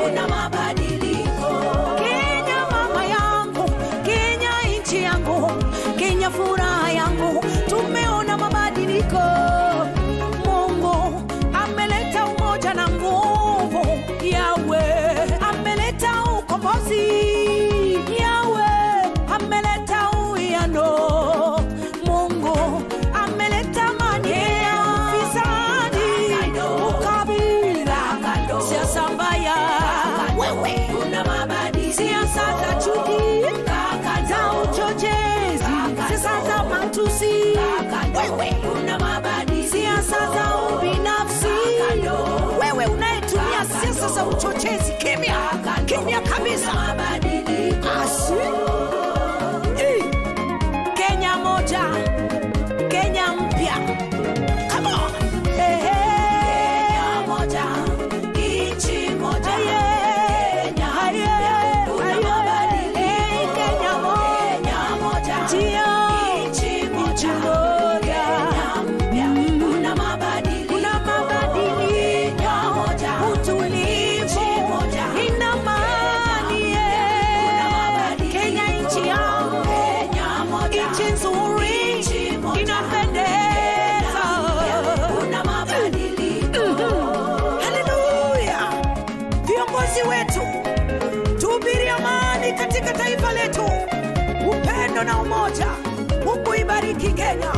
kuna mabadiliko. Kenya mama yangu, Kenya nchi yangu, Kenya furaha yangu, tumeona mabadiliko. Mungu ameleta umoja na nguvu, Yahweh ameleta ukombozi, Yahweh ameleta uwiano, Mungu ameleta amani ya fisadi. upendo na umoja. Mungu ibariki Kenya.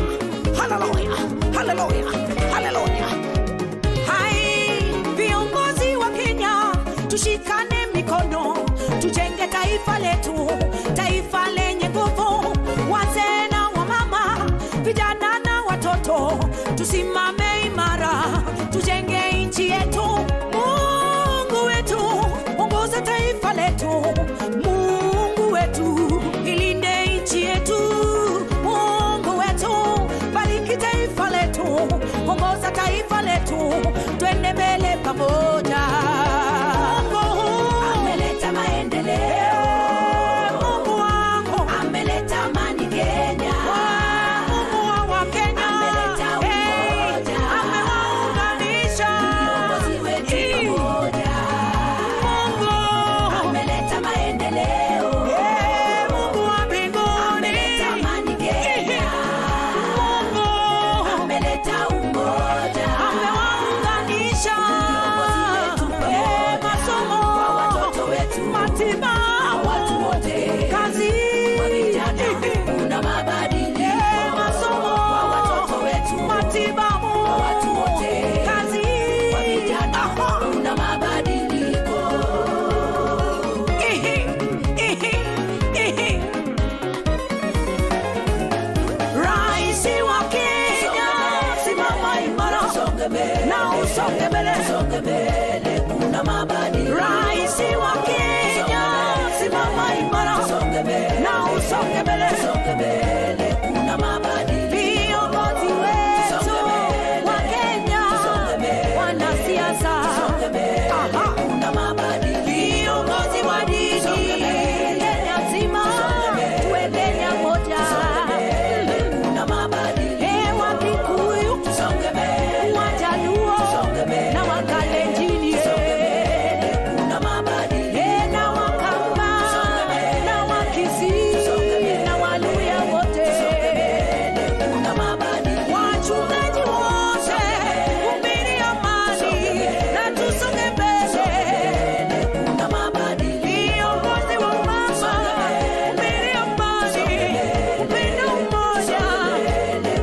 Haleluya, haleluya, haleluya. Hai, viongozi wa Kenya, tushikane mikono, tujenge taifa letu, taifa lenye nguvu. Wazee na wamama, vijana na watoto, tusimame imara, tujenge nchi yetu. Mungu wetu, ongoza taifa letu. Mungu wetu, ilinde nchi yetu. Mungu wetu, bariki taifa letu, ongoza taifa letu, twende mbele pamoja. Mungu ameleta maendeleo, Mungu wangu ameleta amani Kenya. Mungu wa Kenya ameleta umoja, amewaunganisha viongozi wetu pamoja. Mungu ameleta maendeleo, Mungu wa mbinguni ameleta amani Kenya. Mungu ameleta umoja, amewaunganisha masomo kwa watoto wetu, matibabu, watu wote, kazi kwa vijana, kuna mabadiliko. Masomo kwa watoto wetu, matibabu kwa watu wote, kazi kwa vijana, kuna mabadiliko. Rais wa Kenya, simama imara na usonge mbele, kuna mabadiliko. Rais wa Kenya, simama imara na usonge mbele, kuna mabadiliko. Viongozi wetu wa Kenya, wanasiasa, kuna mabadiliko. Viongozi wa dini Kenya nzima, tuende moja, kuna mabadiliko. Wakikuyu, Wajaluo na Wakalenjini, kuna mabadiliko. Na Wakamba na Wakisii na Waluya wote, kuna mabadiliko. Wachungaji wote, hubiri amani na tusonge mbele, kuna mabadiliko. Viongozi wa mama, hubiri amani, upendo umoja,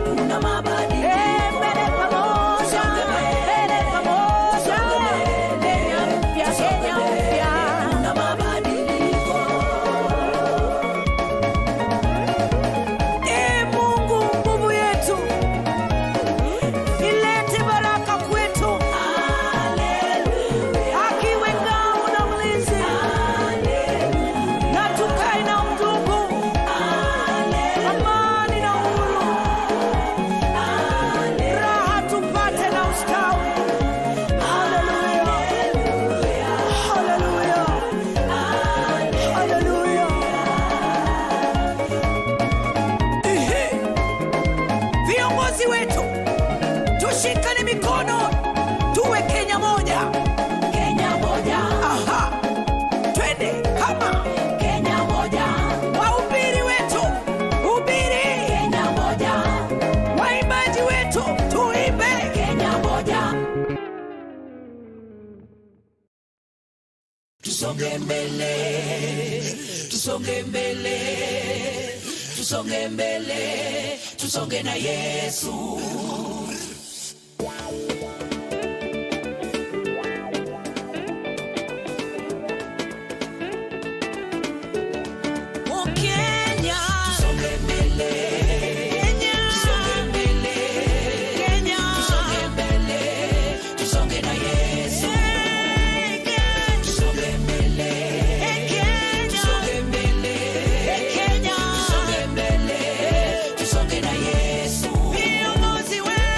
kuna mabadiliko. Mbele pamoja, mbele pamoja, Kenya mpya, Kenya mpya, kuna mabadiliko. Mungu nguvu yetu, ilete baraka kwetu. Haleluya. Akiwe ngao na mlinzi. Haleluya. Na tukae na undugu. Haleluya. Amani na uhuru. Haleluya. Raha tupate na ustawi. Haleluya. Haleluya. Haleluya. Viongozi wetu, tushikane mikono, tuwe Kenya moja. Kenya moja. Aha. Twende kama Kenya moja. Wahubiri wetu, hubiri Kenya moja. Waimbaji wetu, tuimbe Kenya moja. Tusonge mbele, tusonge mbele, tusonge mbele, tusonge na Yesu. Oh Kenya, tusonge mbele. Kenya, tusonge mbele. Kenya, tusonge mbele, tusonge na Yesu. Tusonge mbele. Kenya, tusonge mbele. Kenya, tusonge mbele, tusonge na Yesu. Viongozi wetu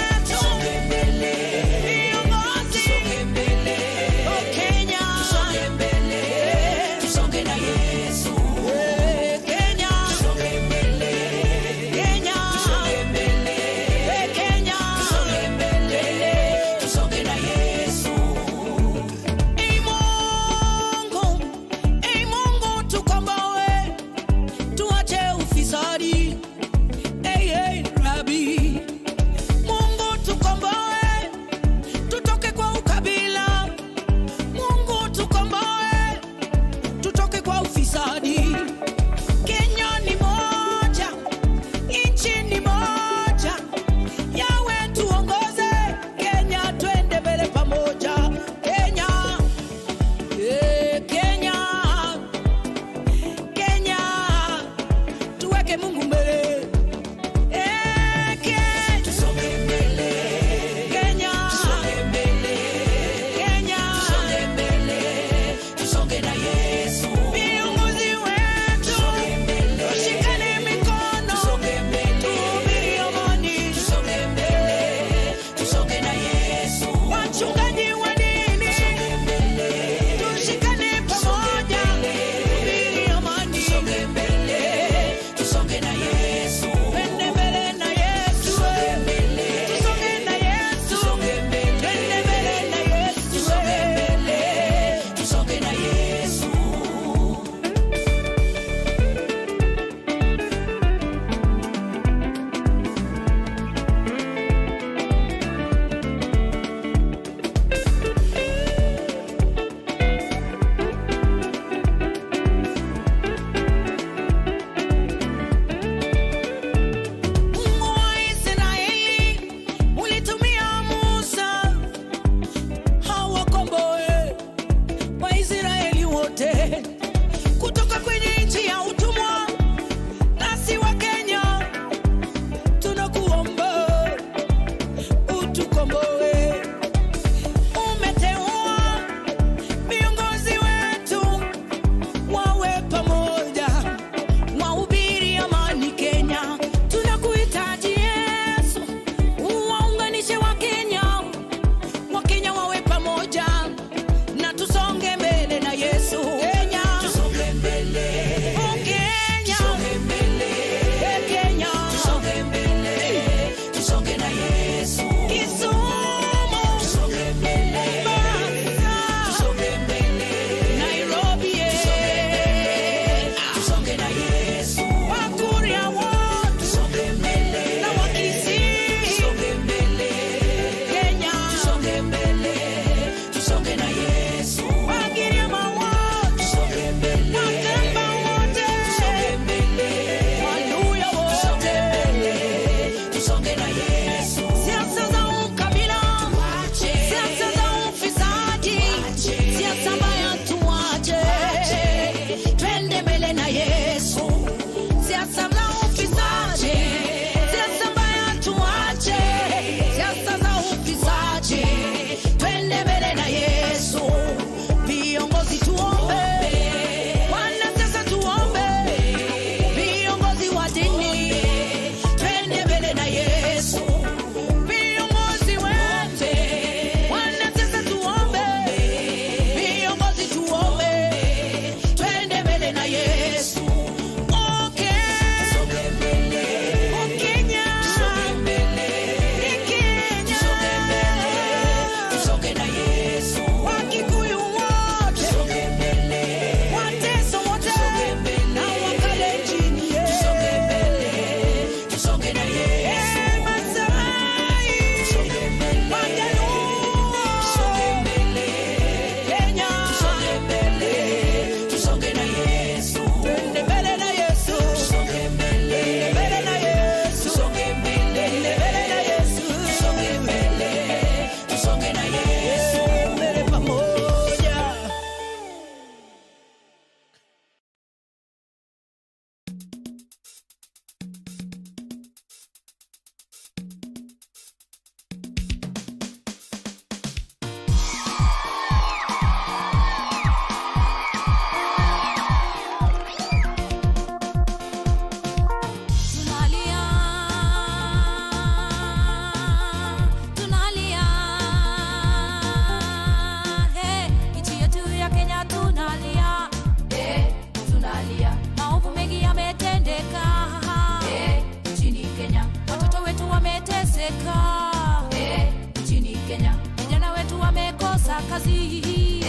kazi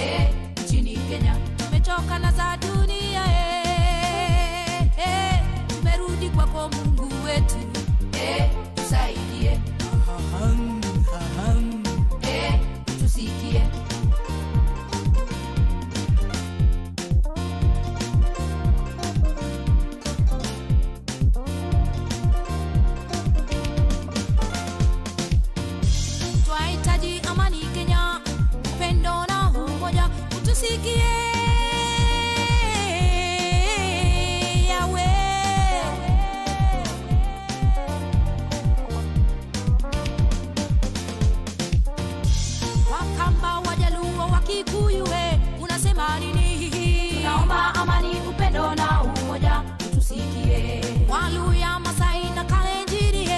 nchini Kenya, tumechoka na za dunia tumerudi kwako Mungu wetu tusaidie tusikie. Twahitaji amani Kenya, upendo na umoja, utusikie Yawe. Wakamba, Wajaluo, Wakikuyu, unasema nini? Tunaomba amani, upendo na umoja, utusikie. Waluya, Masai na Kalenjin,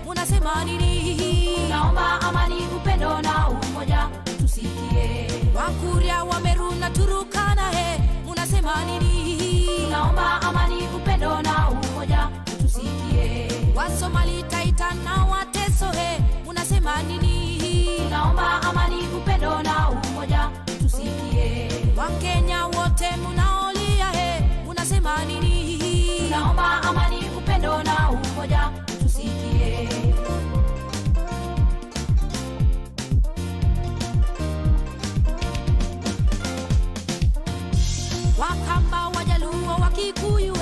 unasema nini? Tunaomba amani, upendo na umoja, tusikie. Wakuria, Wameru na Turukana, unasema nini? Tunaomba amani, upendo na umoja, tusikie. Wasomali, Taita na Wateso, unasema nini? Tunaomba amani, upendo na umoja, tusikie. Wakenya wote munaolia, unasema nini? Tunaomba amani, upendo na umoja, tusikie. Wakamba, Wajaluo, Wakikuyu,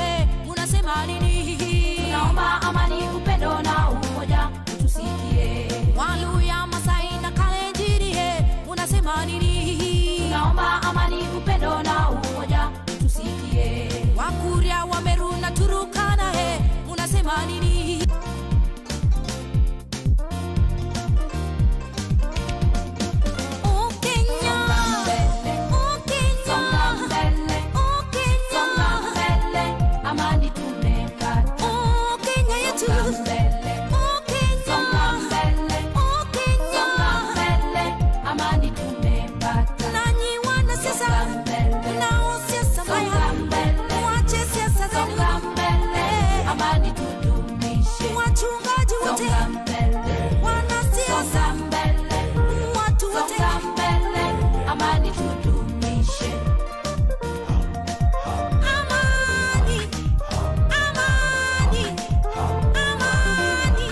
unasema nini? Tunaomba amani, upendo na umoja, tusikie. Waluya, Masai na Kalenjin, unasema nini? Tunaomba amani, upendo na umoja, tusikie. Wakuria, Wameru na Turukana, unasema nini? Wachungaji wote, wanasiasa, watu wote, amani tudumishe. Amani, amani, amani,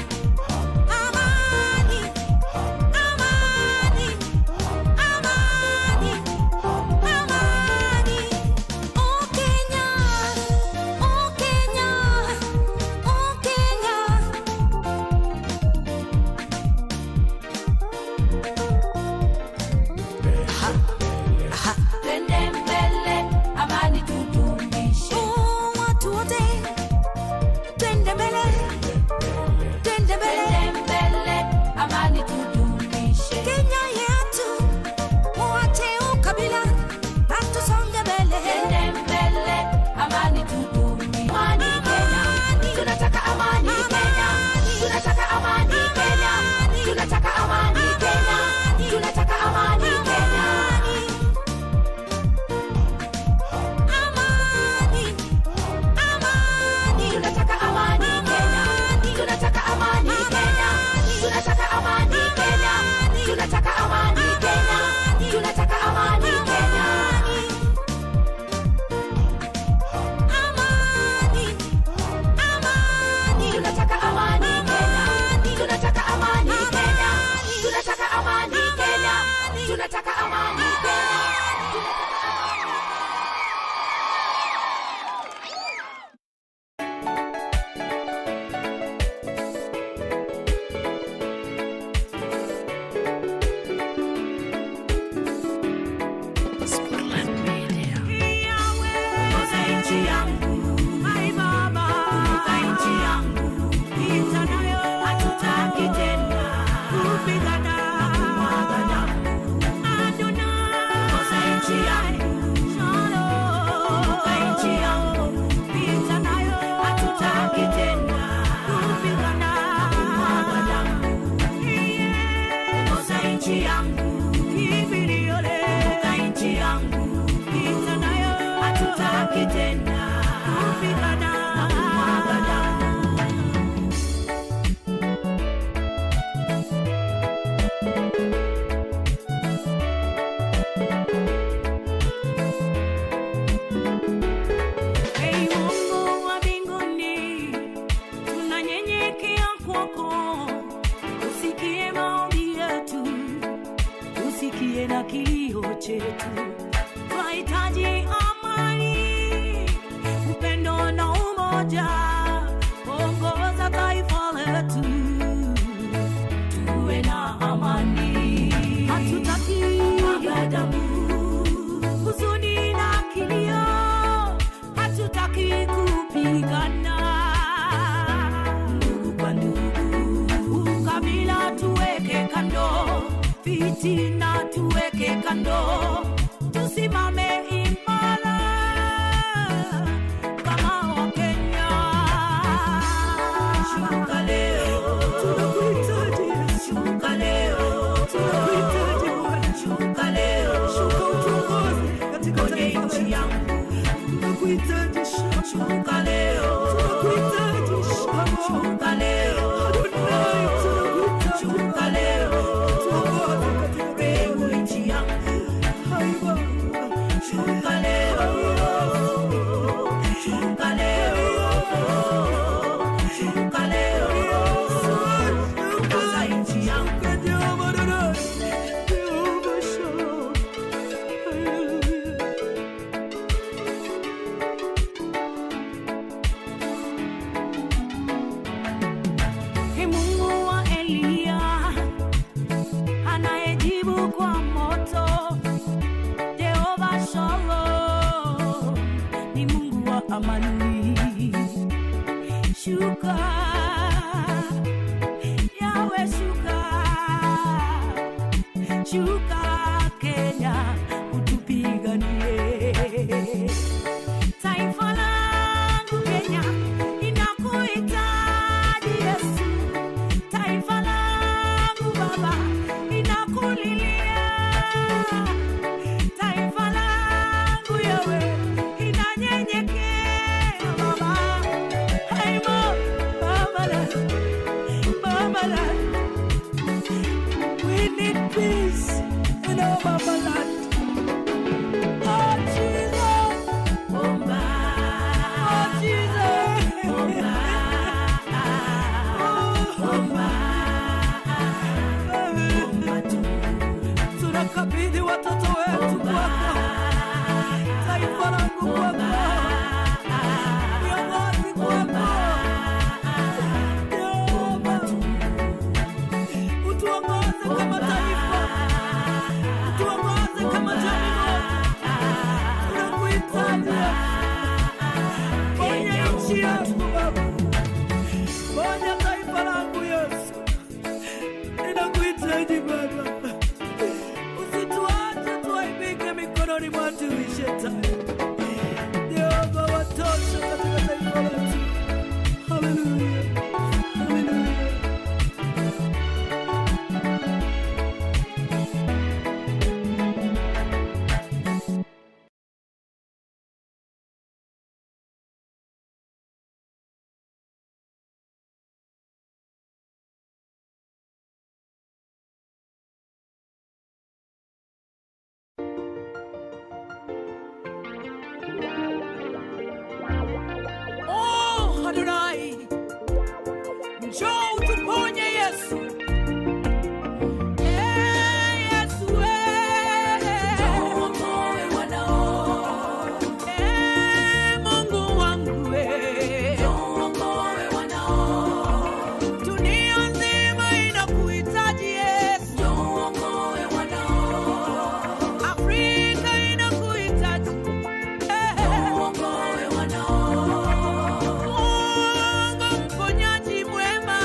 amani, amani, amani, amani. Oh Kenya, oh Kenya, oh Kenya. Twende mbele, amani tudumishe. Watu wote, twende mbele, twende mbele, amani tudumishe. Kenya yetu, muache ukabila na tusonge mbele. Twende mbele, amani tudumishe. Amani Kenya, tunataka amani Kenya, tunataka amani Kenya, tunataka amani Kenya, tunataka amani Kenya. Amani, amani, tunataka amani Kenya, tunataka amani Kenya, tunataka amani Kenya, tunataka amani Kenya, tunataka amani Kenya. Amani, amani, tunataka amani Kenya, tunataka amani Kenya, tunataka amani Kenya, tunataka amani Kenya. Ongoza nchi yangu, ai Baba, ongoza nchi yangu, vita nayo hatutaki tena kupigana na kumwaga damu. Adonai, ongoza nchi yangu, Shalom, ongoza nchi yangu, vita nayo hatutaki tena kupigana na kumwaga damu. Ongoza nchi yangu, kimbilio letu, ongoza nchi yangu, vita nayo hatutaki tena kupigana na kumwaga damu. na kilio chetu. Tunahitaji amani, upendo na umoja. Ongoza taifa letu, tuwe na amani. Hatutaki magadabu, huzuni na kilio. Hatutaki kupigana ndugu kwa ndugu. Ukabila tuweke kando, fitina tuweke kando. Tusimame imara kama Wakenya. Shuka leo, tunakuhitaji. Shuka leo, tunakuhitaji. Shuka leo, shuka utuongoze katika nchi yangu. Tunakuhitaji. Shuka leo, tunakuhitaji. Shuka leo, tunakuhitaji. Shuka leo, tuongoze katika nchi yangu. Shuka leo, shuka leo, shuka leo, ongoza nchi yangu. Mungu wa Elia anayejibu kwa moto, Jehova Shalom ni Mungu wa amani. Shuka Yahweh, shuka, shuka Kenya, utupiganie. Taifa langu Kenya inakuhitaji Yesu. Taifa langu Baba inakulilia. Taifa langu Yahweh inanyenyekea Baba. Hey Baba, Baba, we need peace in our Baba land. Oh Jesus, oh Jesus, tunakabidhi watoto wetu kwako, taifa langu kwako, viongozi kwako. Jehova, utuongoze kama taifa, utuongoze kama jamii. Tunakuhitaji. Ponya nchi yangu Baba, ponya taifa langu Yesu. Ninakuhitaji Baba, usituache tuaibike mikononi mwa adui Shetani. Jehova, watosha katika taifa letu. Haleluya, haleluya. Oh, Adonai, njoo utuponye Yesu. Yesu, njoo uokoe wanao. Mungu wangu, njoo uokoe wanao. Dunia nzima inakuhitaji Yesu. Njoo uokoe wanao. Afrika inakuhitaji. Njoo uokoe wanao. Mungu mponyaji mwema.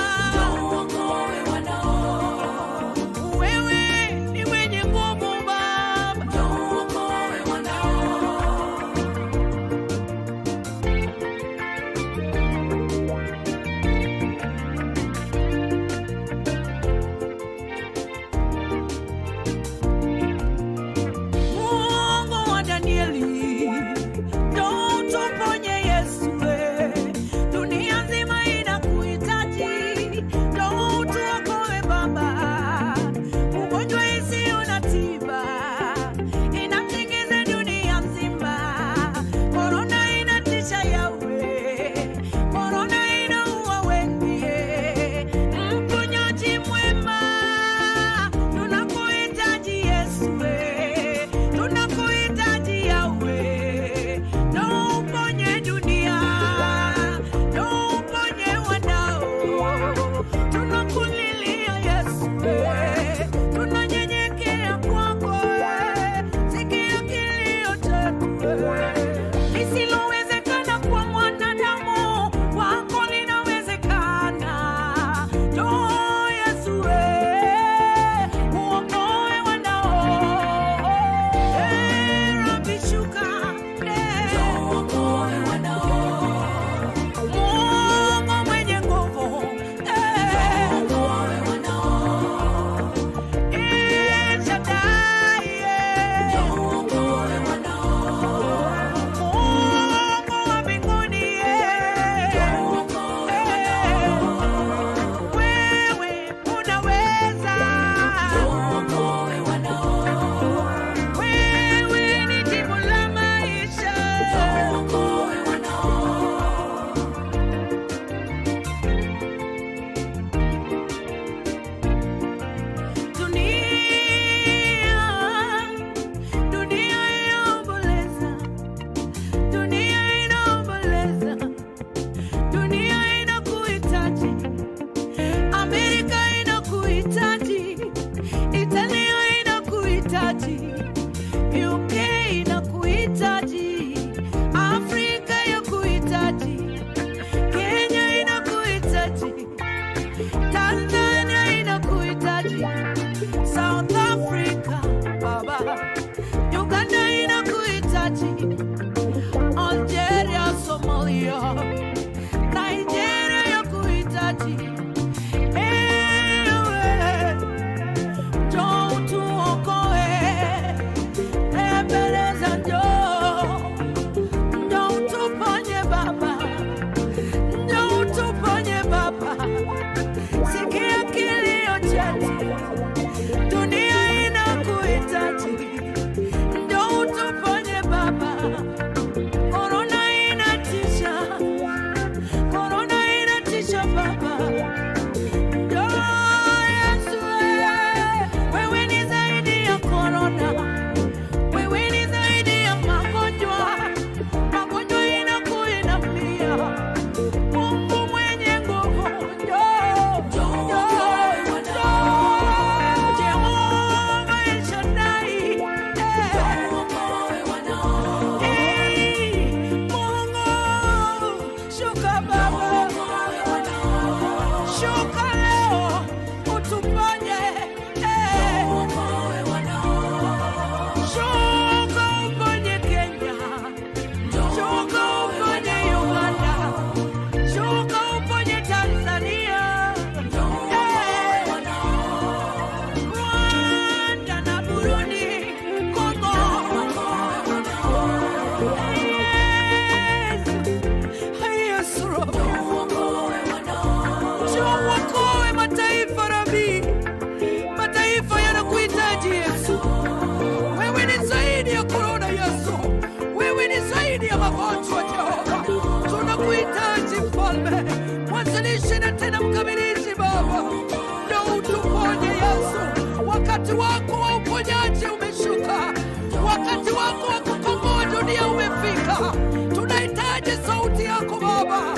inakuhitaji, UK inakuhitaji, Afrika yakuhitaji, Kenya inakuhitaji, Tanzania inakuhitaji, South Africa baba, Uganda inakuhitaji, Algeria, Somalia, Nigeria yakuhitaji. Ewe njoo tuokoe, tembeleza njoo, njoo tuponye baba, njoo tuponye baba, sikia kilio chetu, dunia inakuhitaji, njoo tuponye baba. Corona inatisha, corona inatisha baba. Njoo Yesu, wewe ni zaidi ya corona, wewe ni zaidi ya magonjwa, magonjwa inakuinamia. Mungu mwenye nguvu, njoo, njoo, njoo. Jehova El Shaddai, Mungu, shuka baba, shuka leo utuponye, shuka uponye Kenya, shuka uponye Uganda, shuka uponye Tanzania, Rwanda na Burundi, Kongo. Yesu, njoo uokoe mataifa Rabi, mataifa yanakuhitaji Yesu. Wewe ni zaidi ya korona Yesu, wewe ni zaidi ya magonjwa Jehova. Tunakuhitaji Mfalme, mwanzilishi na tena mkamilishi Baba, njoo utuponye Yesu. Wakati wako wa uponyaji umeshuka, wakati wako wa kukomboa dunia umefika. Tunahitaji sauti yako Baba.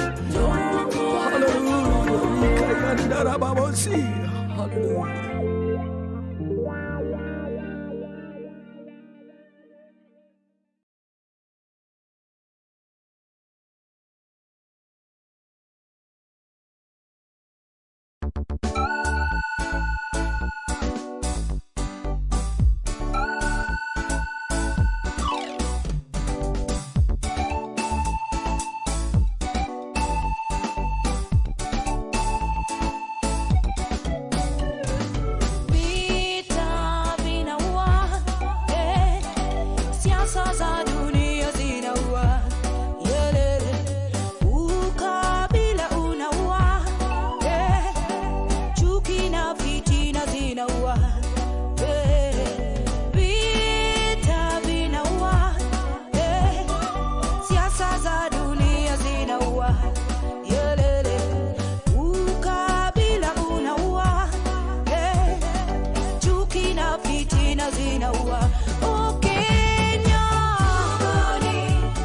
Vita vinaua, siasa za dunia zinaua, ukabila unaua, chuki na fitina zinaua, vita vinaua, siasa za dunia zinaua, ukabila unaua, chuki na fitina zinaua. Oh Kenya,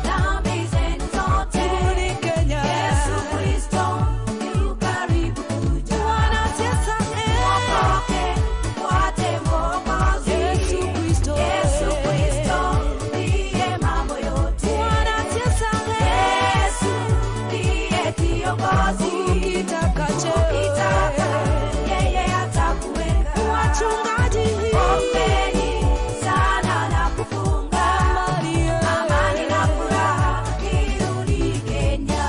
dhambi zenu zote, Kenya, Yesu Kristo yu karibu kuja. Wanasiasa wapoke, wate Mwokozi, Yesu Kristo, Yesu Kristo ndiye mambo yote. Wanasiasa Yesu ndiye kiongozi, ukitaka cheo, yeye atakuweka. Wachungaji ombeni sana na kufunga, amani na furaha irudi Kenya.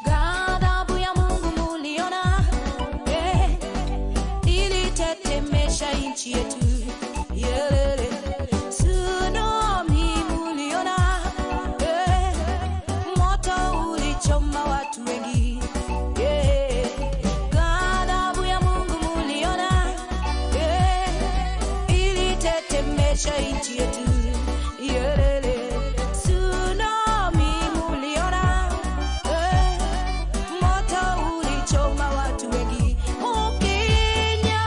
Ghadhabu ya Mungu muliona, ilitetemesha nchi yetu. Tsunami muliona, moto ulichoma watu wengi. Ghadhabu ya Mungu muliona, ilitetemesha nchi yetu. Tsunami muliona, moto ulichoma watu wengi. Oh Kenya,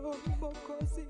Mwokozi.